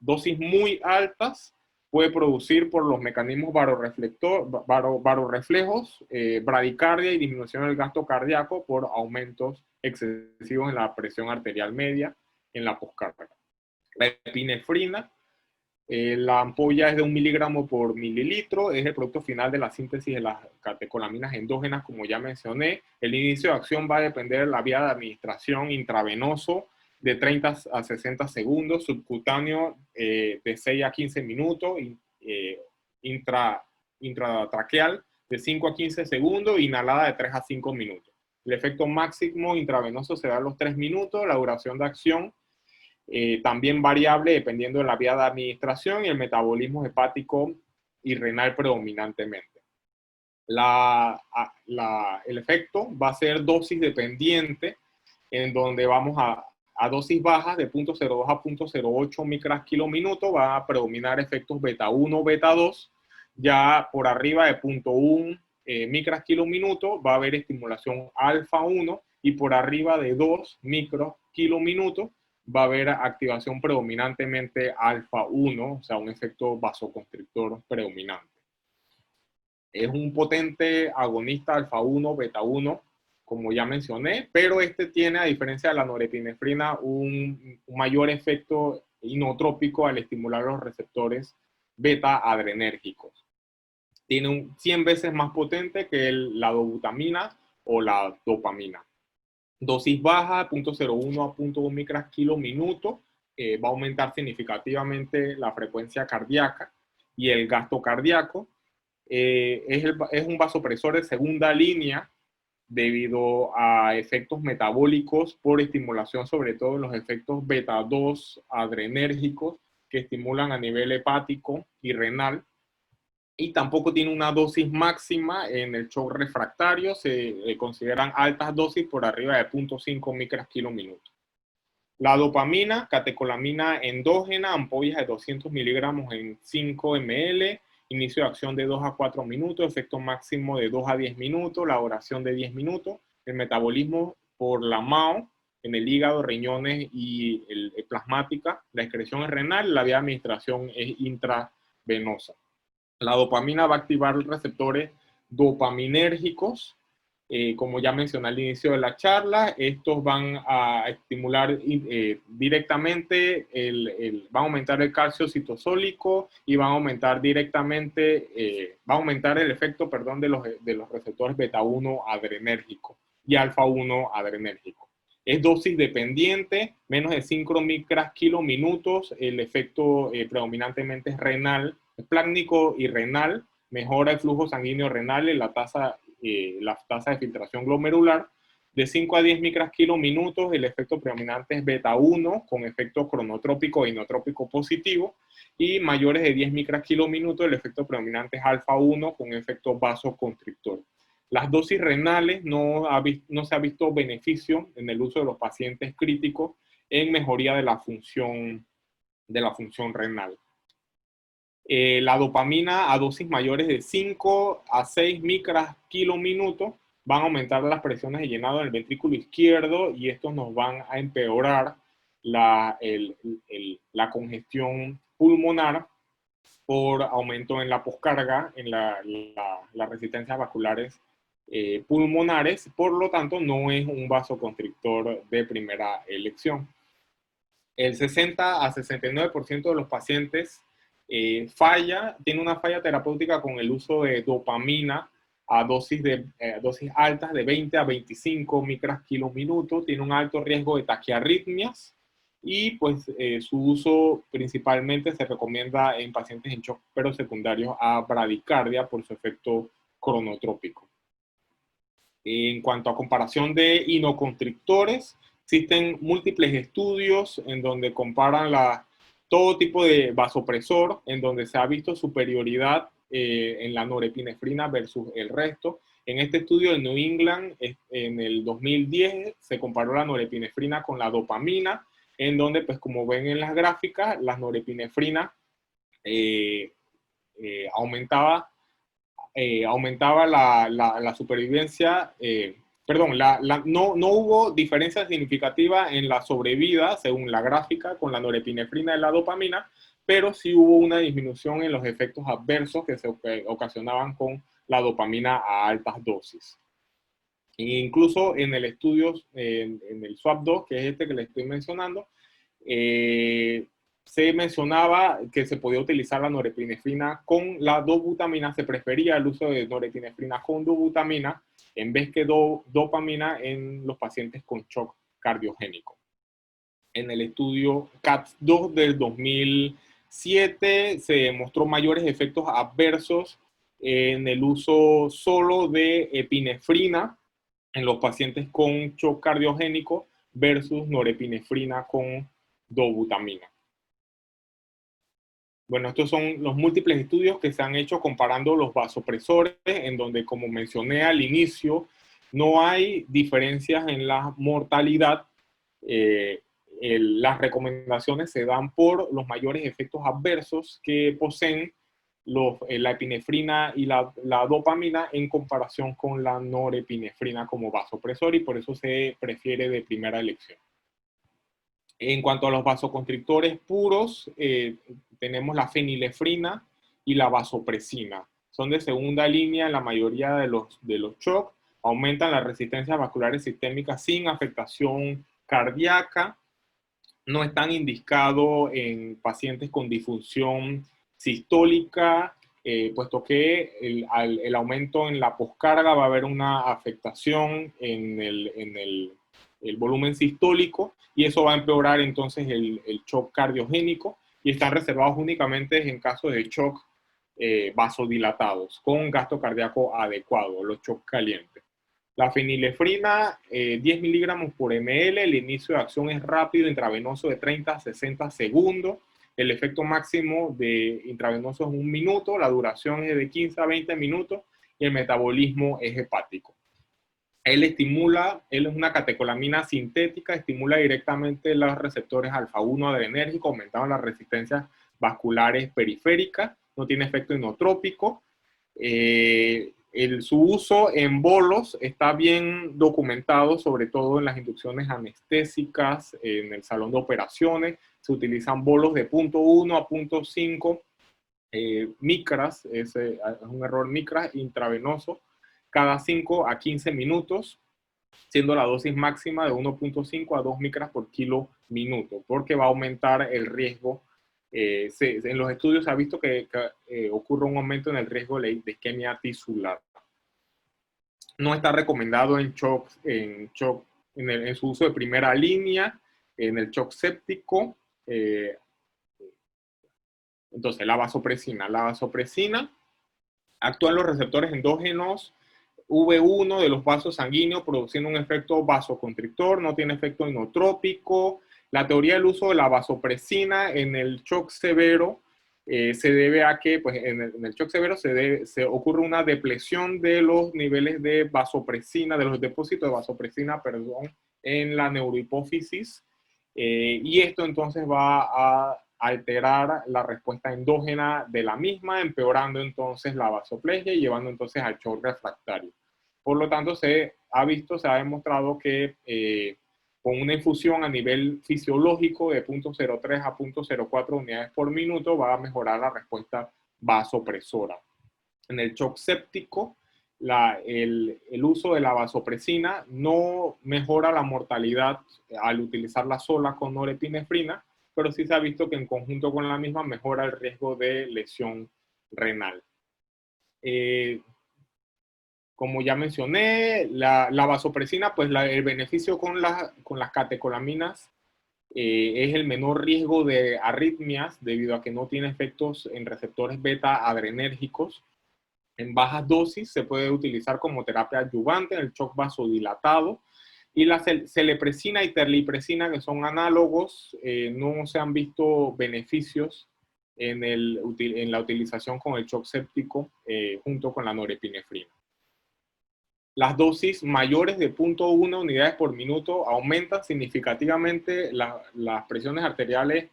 Dosis muy altas puede producir por los mecanismos varorreflejos, bradicardia y disminución del gasto cardíaco por aumentos excesivos en la presión arterial media en la poscarga. La epinefrina, la ampolla es de 1 miligramo por mililitro, es el producto final de la síntesis de las catecolaminas endógenas, como ya mencioné. El inicio de acción va a depender de la vía de administración intravenoso de 30 a 60 segundos, subcutáneo de 6 a 15 minutos, intratraqueal de 5 a 15 segundos, inhalada de 3 a 5 minutos. El efecto máximo intravenoso se da a los 3 minutos, la duración de acción también variable dependiendo de la vía de administración y el metabolismo hepático y renal predominantemente. El efecto va a ser dosis dependiente, en donde vamos a dosis bajas de 0.02 a 0.08 micras kilo minuto, va a predominar efectos beta 1, beta 2, ya por arriba de 0.1 micras kilo minuto va a haber estimulación alfa 1, y por arriba de 2 micros kilo minuto va a haber activación predominantemente alfa 1, o sea, un efecto vasoconstrictor predominante. Es un potente agonista alfa 1, beta 1, como ya mencioné, pero este tiene, a diferencia de la norepinefrina, un mayor efecto inotrópico al estimular los receptores beta adrenérgicos. Tiene 100 veces más potente que la dobutamina o la dopamina. Dosis baja, 0.01 a 0.1 micras kilo minuto, va a aumentar significativamente la frecuencia cardíaca y el gasto cardíaco. Es un vasopresor de segunda línea debido a efectos metabólicos por estimulación, sobre todo los efectos beta 2 adrenérgicos que estimulan a nivel hepático y renal. Y tampoco tiene una dosis máxima en el shock refractario, se consideran altas dosis por arriba de 0.5 micras kilo minuto. La dopamina, catecolamina endógena, ampollas de 200 miligramos en 5 ml, inicio de acción de 2 a 4 minutos, efecto máximo de 2 a 10 minutos, la duración de 10 minutos, el metabolismo por la MAO en el hígado, riñones y plasmática, la excreción es renal, la vía de administración es intravenosa. La dopamina va a activar receptores dopaminérgicos, como ya mencioné al inicio de la charla. Estos van a estimular directamente, van a aumentar el calcio citosólico y van a aumentar directamente, va a aumentar el efecto, perdón, de los receptores beta 1 adrenérgico y alfa 1 adrenérgico. Es dosis dependiente, menos de 5 micras kilo minutos, el efecto predominantemente es renal, es plácnico y renal, mejora el flujo sanguíneo renal y la tasa de filtración glomerular. De 5 a 10 micras kilo minutos, el efecto predominante es beta 1 con efecto cronotrópico e inotrópico positivo, y mayores de 10 micras kilo minutos, el efecto predominante es alfa 1 con efecto vasoconstrictor. Las dosis renales no se ha visto beneficio en el uso de los pacientes críticos en mejoría de la función renal. La dopamina a dosis mayores de 5 a 6 micras kilo minuto van a aumentar las presiones de llenado en el ventrículo izquierdo y estos nos van a empeorar la congestión pulmonar por aumento en la poscarga, en las resistencias vasculares pulmonares. Por lo tanto, no es un vasoconstrictor de primera elección. El 60 a 69% de los pacientes tiene una falla terapéutica con el uso de dopamina a dosis altas de 20 a 25 micras kilo minuto, tiene un alto riesgo de taquiarritmias y pues su uso principalmente se recomienda en pacientes en shock pero secundarios a bradicardia por su efecto cronotrópico. En cuanto a comparación de inoconstrictores, existen múltiples estudios en donde comparan todo tipo de vasopresor, en donde se ha visto superioridad en la norepinefrina versus el resto. En este estudio de New England, en el 2010, se comparó la norepinefrina con la dopamina, en donde, pues como ven en las gráficas, la norepinefrina aumentaba la supervivencia, no hubo diferencia significativa en la sobrevida, según la gráfica, con la norepinefrina y la dopamina, pero sí hubo una disminución en los efectos adversos que se ocasionaban con la dopamina a altas dosis. E incluso en el estudio, en el SWAP-2, que es este que les estoy mencionando, se mencionaba que se podía utilizar la norepinefrina con la dobutamina, se prefería el uso de norepinefrina con dobutamina en vez que dopamina en los pacientes con shock cardiogénico. En el estudio CATS-2 del 2007 se demostró mayores efectos adversos en el uso solo de epinefrina en los pacientes con shock cardiogénico versus norepinefrina con dobutamina. Bueno, estos son los múltiples estudios que se han hecho comparando los vasopresores, en donde, como mencioné al inicio, no hay diferencias en la mortalidad. Las recomendaciones se dan por los mayores efectos adversos que poseen la epinefrina y la dopamina en comparación con la norepinefrina como vasopresor, y por eso se prefiere de primera elección. En cuanto a los vasoconstrictores puros, tenemos la fenilefrina y la vasopresina. Son de segunda línea en la mayoría de los shock, aumentan las resistencias vasculares sistémicas sin afectación cardíaca, no están indicados en pacientes con disfunción sistólica, puesto que el aumento en la poscarga va a haber una afectación en el volumen sistólico y eso va a empeorar entonces el shock cardiogénico, y están reservados únicamente en casos de shock vasodilatados con gasto cardíaco adecuado, los shock calientes. La fenilefrina, 10 miligramos por ml, el inicio de acción es rápido, intravenoso de 30 a 60 segundos, el efecto máximo de intravenoso es 1 minuto, la duración es de 15 a 20 minutos y el metabolismo es hepático. Él es una catecolamina sintética, estimula directamente los receptores alfa-1 adrenérgico, aumentando las resistencias vasculares periféricas, no tiene efecto inotrópico. Su uso en bolos está bien documentado, sobre todo en las inducciones anestésicas, en el salón de operaciones. Se utilizan bolos de 0.1 a 0.5 micras, es un error micras intravenoso, cada 5 a 15 minutos, siendo la dosis máxima de 1.5 a 2 micras por kilo minuto, porque va a aumentar el riesgo. En los estudios se ha visto que ocurre un aumento en el riesgo de isquemia tisular. No está recomendado en su uso de primera línea, en el shock séptico. Entonces, la vasopresina. La vasopresina actúa en los receptores endógenos V1 de los vasos sanguíneos, produciendo un efecto vasoconstrictor, no tiene efecto inotrópico. La teoría del uso de la vasopresina en el shock severo se debe a que, pues, en el shock severo se ocurre una depresión de los niveles de vasopresina, de los depósitos de vasopresina, perdón, en la neurohipófisis, y esto entonces va a alterar la respuesta endógena de la misma, empeorando entonces la vasoplegia y llevando entonces al shock refractario. Por lo tanto, se ha demostrado que con una infusión a nivel fisiológico de 0.03 a 0.04 unidades por minuto va a mejorar la respuesta vasopresora. En el shock séptico, el uso de la vasopresina no mejora la mortalidad al utilizarla sola con norepinefrina, pero sí se ha visto que en conjunto con la misma mejora el riesgo de lesión renal. Como ya mencioné, la vasopresina, pues el beneficio con las catecolaminas es el menor riesgo de arritmias debido a que no tiene efectos en receptores beta adrenérgicos. En bajas dosis se puede utilizar como terapia adyuvante en el shock vasodilatado. Y la celepresina y terlipresina, que son análogos, no se han visto beneficios en la utilización con el shock séptico junto con la norepinefrina. Las dosis mayores de 0.1 unidades por minuto aumentan significativamente las presiones arteriales,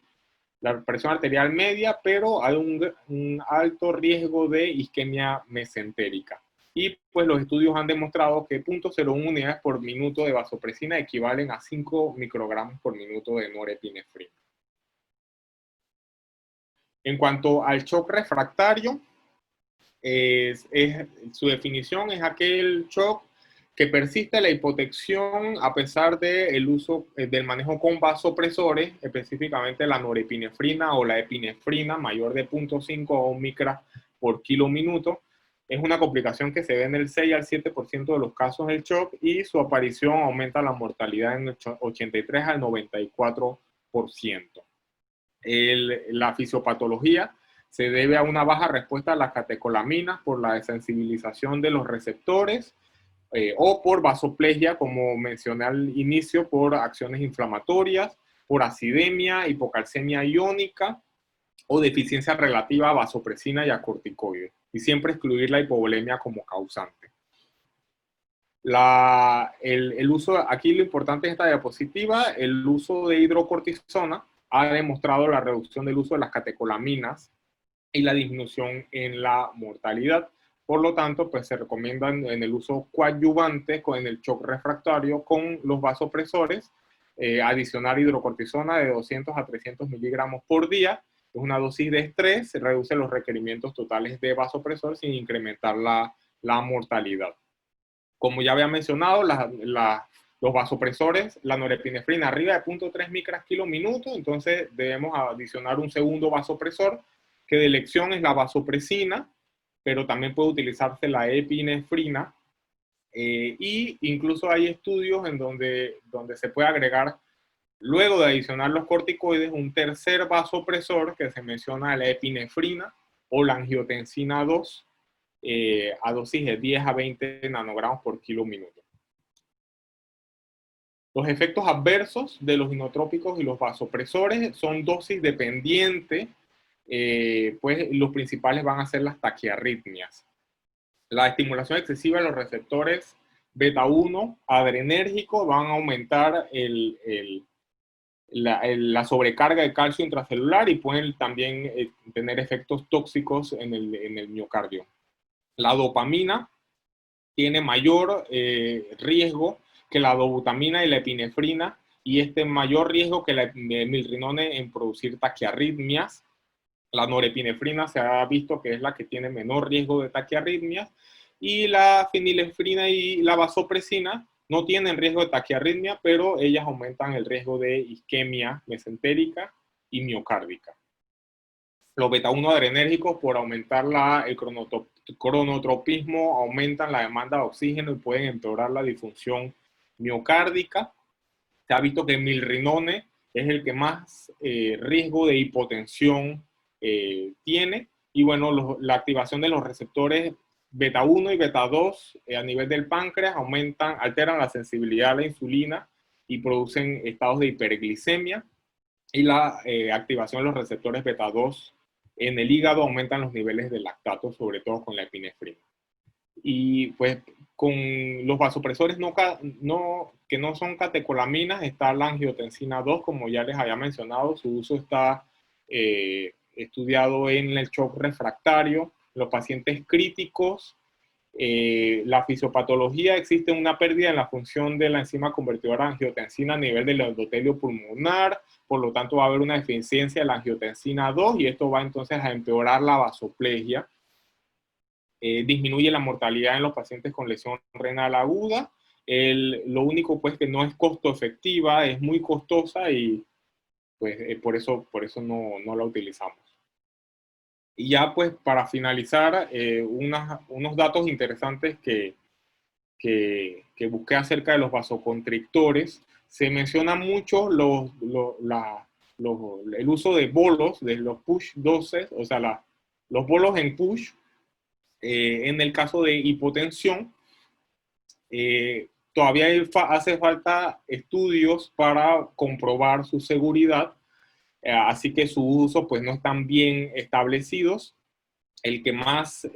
la presión arterial media, pero hay un alto riesgo de isquemia mesentérica. Y pues los estudios han demostrado que 0.01 unidades por minuto de vasopresina equivalen a 5 microgramos por minuto de norepinefrina. En cuanto al shock refractario, su definición es aquel shock que persiste la hipotensión a pesar del uso del manejo con vasopresores, específicamente la norepinefrina o la epinefrina mayor de 0.5 o 1 micra por kilo minuto. Es una complicación que se ve en el 6 al 7% de los casos del shock y su aparición aumenta la mortalidad en el 83 al 94%. La fisiopatología se debe a una baja respuesta a las catecolaminas por la desensibilización de los receptores o por vasoplegia, como mencioné al inicio, por acciones inflamatorias, por acidemia, hipocalcemia iónica o deficiencia relativa a vasopresina y a corticoides. Y siempre excluir la hipovolemia como causante. El uso, aquí lo importante de esta diapositiva, el uso de hidrocortisona ha demostrado la reducción del uso de las catecolaminas y la disminución en la mortalidad. Por lo tanto, pues se recomienda en el uso coadyuvante en el shock refractario con los vasopresores, adicionar hidrocortisona de 200 a 300 miligramos por día. Es una dosis de estrés, se reduce los requerimientos totales de vasopresor sin incrementar la mortalidad. Como ya había mencionado, los vasopresores, la norepinefrina arriba de 0.3 micras kilo minuto, entonces debemos adicionar un segundo vasopresor, que de elección es la vasopresina, pero también puede utilizarse la epinefrina, y incluso hay estudios en donde se puede agregar, luego de adicionar los corticoides, un tercer vasopresor que se menciona la epinefrina o la angiotensina 2, a dosis de 10 a 20 nanogramos por kilo minuto. Los efectos adversos de los inotrópicos y los vasopresores son dosis dependientes, pues los principales van a ser las taquiarritmias. La estimulación excesiva de los receptores beta 1 adrenérgicos van a aumentar la sobrecarga de calcio intracelular y pueden también tener efectos tóxicos en el miocardio. La dopamina tiene mayor riesgo que la dobutamina y la epinefrina, y mayor riesgo que la milrinone en producir taquiarritmias. La norepinefrina se ha visto que es la que tiene menor riesgo de taquiarritmias, y la fenilefrina y la vasopresina no tienen riesgo de taquiarritmia, pero ellas aumentan el riesgo de isquemia mesentérica y miocárdica. Los beta-1 adrenérgicos, por aumentar el cronotropismo, aumentan la demanda de oxígeno y pueden empeorar la disfunción miocárdica. Se ha visto que el milrinone es el que más riesgo de hipotensión tiene. Y bueno, la activación de los receptores beta-1 y beta-2 a nivel del páncreas alteran la sensibilidad a la insulina y producen estados de hiperglicemia. Y la activación de los receptores beta-2 en el hígado aumentan los niveles de lactato, sobre todo con la epinefrina. Y pues con los vasopresores que no son catecolaminas está la angiotensina 2, como ya les había mencionado. Su uso está estudiado en el shock refractario, los pacientes críticos La fisiopatología: existe una pérdida en la función de la enzima convertidora de angiotensina a nivel del endotelio pulmonar, por lo tanto va a haber una deficiencia de la angiotensina 2 y esto va entonces a empeorar la vasoplegia. Disminuye la mortalidad en los pacientes con lesión renal aguda. Lo único pues que no es costo efectiva, es muy costosa y pues por eso no la utilizamos. Y ya pues para finalizar, unos datos interesantes que busqué acerca de los vasoconstrictores. Se menciona mucho el uso de bolos, de los push doses, o sea, los bolos en push, en el caso de hipotensión. Todavía hace falta estudios para comprobar su seguridad, así que su uso pues no están bien establecidos. El que más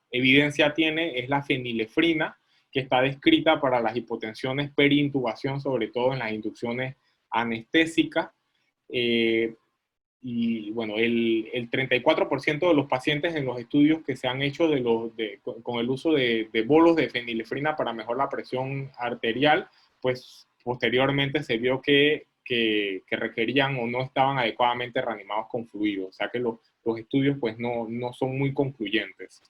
evidencia tiene es la fenilefrina, que está descrita para las hipotensiones perintubación, sobre todo en las inducciones anestésicas. Y bueno, el 34% de los pacientes en los estudios que se han hecho con el uso de bolos de fenilefrina para mejorar la presión arterial, pues posteriormente se vio que requerían o no estaban adecuadamente reanimados con fluido, o sea que los estudios pues no son muy concluyentes.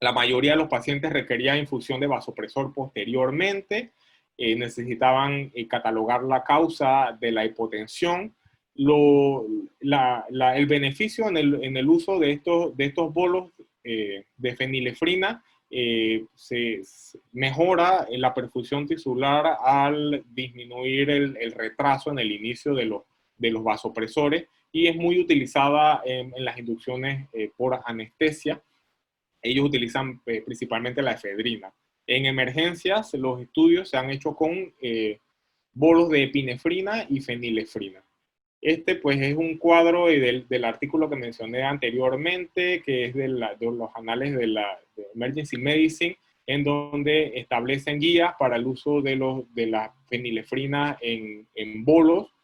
La mayoría de los pacientes requerían infusión de vasopresor posteriormente, necesitaban catalogar la causa de la hipotensión. El beneficio en el uso de estos bolos de fenilefrina se mejora la perfusión tisular al disminuir el retraso en el inicio de los vasopresores y es muy utilizada en las inducciones por anestesia. Ellos utilizan principalmente la efedrina. En emergencias, los estudios se han hecho con bolos de epinefrina y fenilefrina. Este pues es un cuadro del artículo que mencioné anteriormente, que es de los anales de Emergency Medicine, en donde establecen guías para el uso de la fenilefrina en bolos,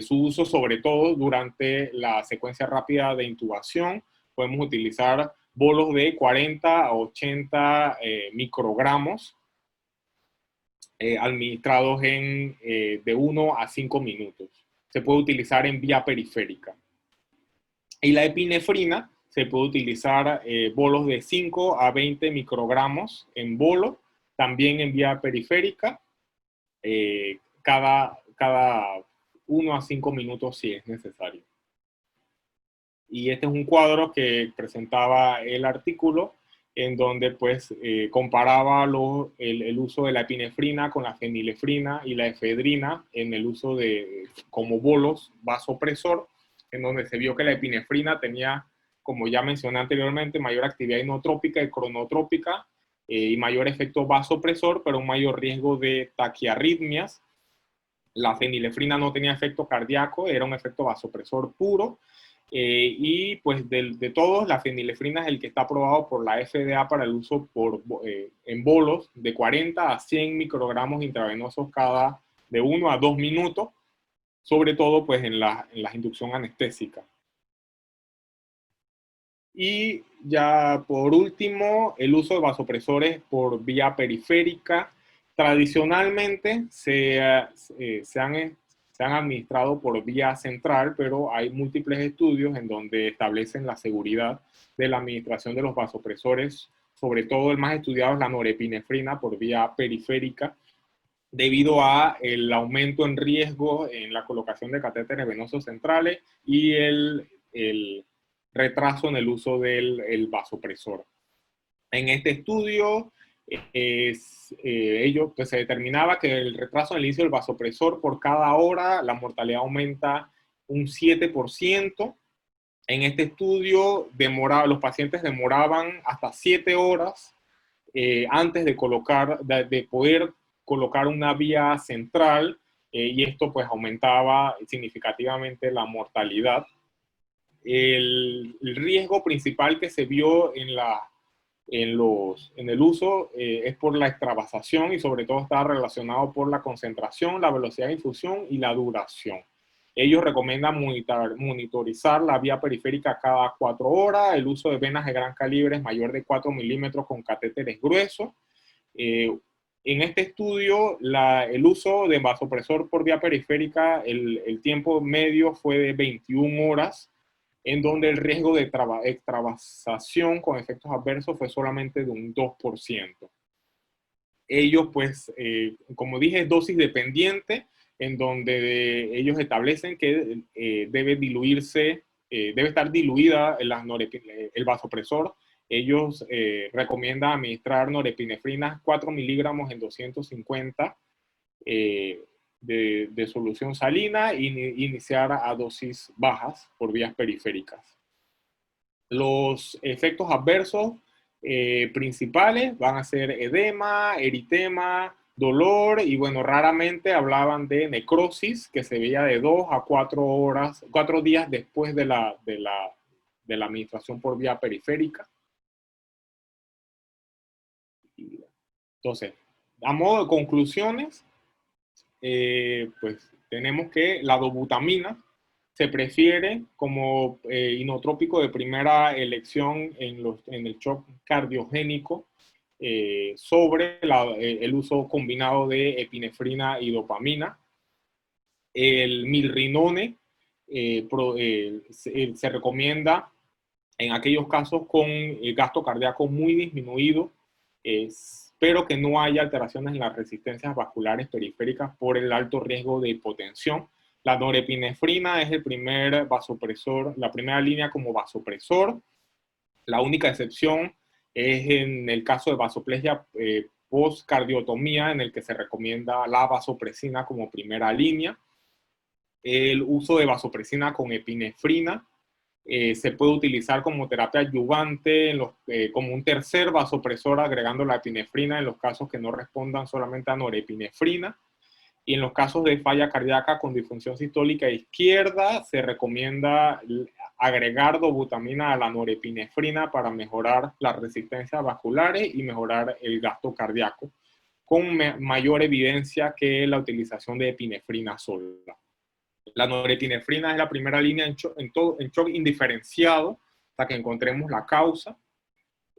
su uso sobre todo durante la secuencia rápida de intubación. Podemos utilizar bolos de 40 a 80 microgramos administrados de 1 a 5 minutos. Se puede utilizar en vía periférica. Y la epinefrina se puede utilizar bolos de 5 a 20 microgramos en bolo, también en vía periférica, cada 1 a 5 minutos si es necesario. Y este es un cuadro que presentaba el artículo en donde pues comparaba el uso de la epinefrina con la fenilefrina y la efedrina en el uso como bolos vasopresor, en donde se vio que la epinefrina tenía, como ya mencioné anteriormente, mayor actividad inotrópica y cronotrópica y mayor efecto vasopresor, pero un mayor riesgo de taquiarritmias. La fenilefrina no tenía efecto cardíaco, era un efecto vasopresor puro. Y pues de todos, la fenilefrina es el que está aprobado por la FDA para el uso en bolos de 40 a 100 microgramos intravenosos de 1 a 2 minutos, sobre todo pues en la inducción anestésica. Y ya por último, el uso de vasopresores por vía periférica. Tradicionalmente se han administrado por vía central, pero hay múltiples estudios en donde establecen la seguridad de la administración de los vasopresores, sobre todo el más estudiado es la norepinefrina por vía periférica, debido a el aumento en riesgo en la colocación de catéteres venosos centrales y el retraso en el uso del vasopresor. En este estudio, pues, se determinaba que el retraso en el inicio del vasopresor por cada hora, la mortalidad aumenta un 7%. En este estudio, los pacientes demoraban hasta 7 horas antes de poder colocar una vía central y esto pues aumentaba significativamente la mortalidad. El riesgo principal que se vio en el uso es por la extravasación y sobre todo está relacionado por la concentración, la velocidad de infusión y la duración. Ellos recomiendan monitorizar la vía periférica cada 4 horas, el uso de venas de gran calibre mayor de 4 milímetros con catéteres gruesos. En este estudio, el uso de vasopresor por vía periférica, el tiempo medio fue de 21 horas, en donde el riesgo de extravasación con efectos adversos fue solamente de un 2%. Ellos, pues, como dije, es dosis dependiente, en donde ellos establecen que debe diluirse, debe estar diluida el vasopresor. Ellos recomiendan administrar norepinefrina 4 miligramos en 250 de solución salina e iniciar a dosis bajas por vías periféricas. Los efectos adversos principales van a ser edema, eritema, dolor y bueno, raramente hablaban de necrosis que se veía de 2 a 4 horas, 4 días después de la administración por vía periférica. Entonces, a modo de conclusiones, pues tenemos que la dobutamina se prefiere como inotrópico de primera elección en el shock cardiogénico sobre el uso combinado de epinefrina y dopamina. El milrinone se recomienda en aquellos casos con gasto cardíaco muy disminuido, pero que no haya alteraciones en las resistencias vasculares periféricas por el alto riesgo de hipotensión. La norepinefrina es el primer vasopresor, la primera línea como vasopresor. La única excepción es en el caso de vasoplegia postcardiotomía, en el que se recomienda la vasopresina como primera línea. El uso de vasopresina con epinefrina se puede utilizar como terapia adyuvante, como un tercer vasopresor agregando la epinefrina en los casos que no respondan solamente a norepinefrina. Y en los casos de falla cardíaca con disfunción sistólica izquierda, se recomienda agregar dobutamina a la norepinefrina para mejorar las resistencias vasculares y mejorar el gasto cardíaco, con mayor evidencia que la utilización de epinefrina sola. La norepinefrina es la primera línea en shock indiferenciado hasta que encontremos la causa.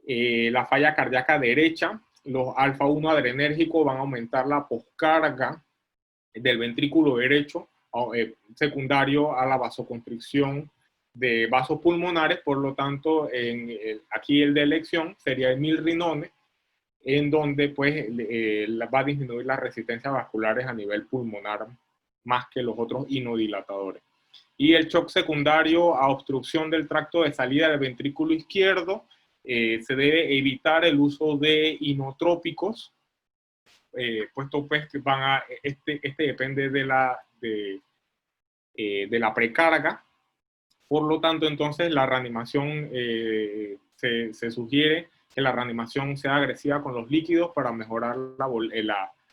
La falla cardíaca derecha, los alfa-1 adrenérgicos van a aumentar la poscarga del ventrículo derecho, secundario a la vasoconstricción de vasos pulmonares. Por lo tanto, aquí el de elección sería el milrinone, en donde pues va a disminuir las resistencias vasculares a nivel pulmonar más que los otros inodilatadores. Y el shock secundario a obstrucción del tracto de salida del ventrículo izquierdo, se debe evitar el uso de inotrópicos, puesto pues que este depende de la precarga. Por lo tanto, entonces la reanimación, se sugiere que la reanimación sea agresiva con los líquidos para mejorar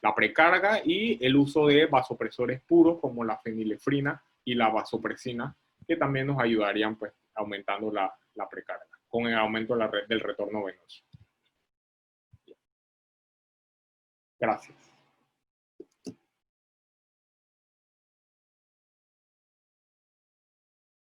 la precarga, y el uso de vasopresores puros como la fenilefrina y la vasopresina, que también nos ayudarían pues aumentando la precarga con el aumento del retorno venoso. Gracias.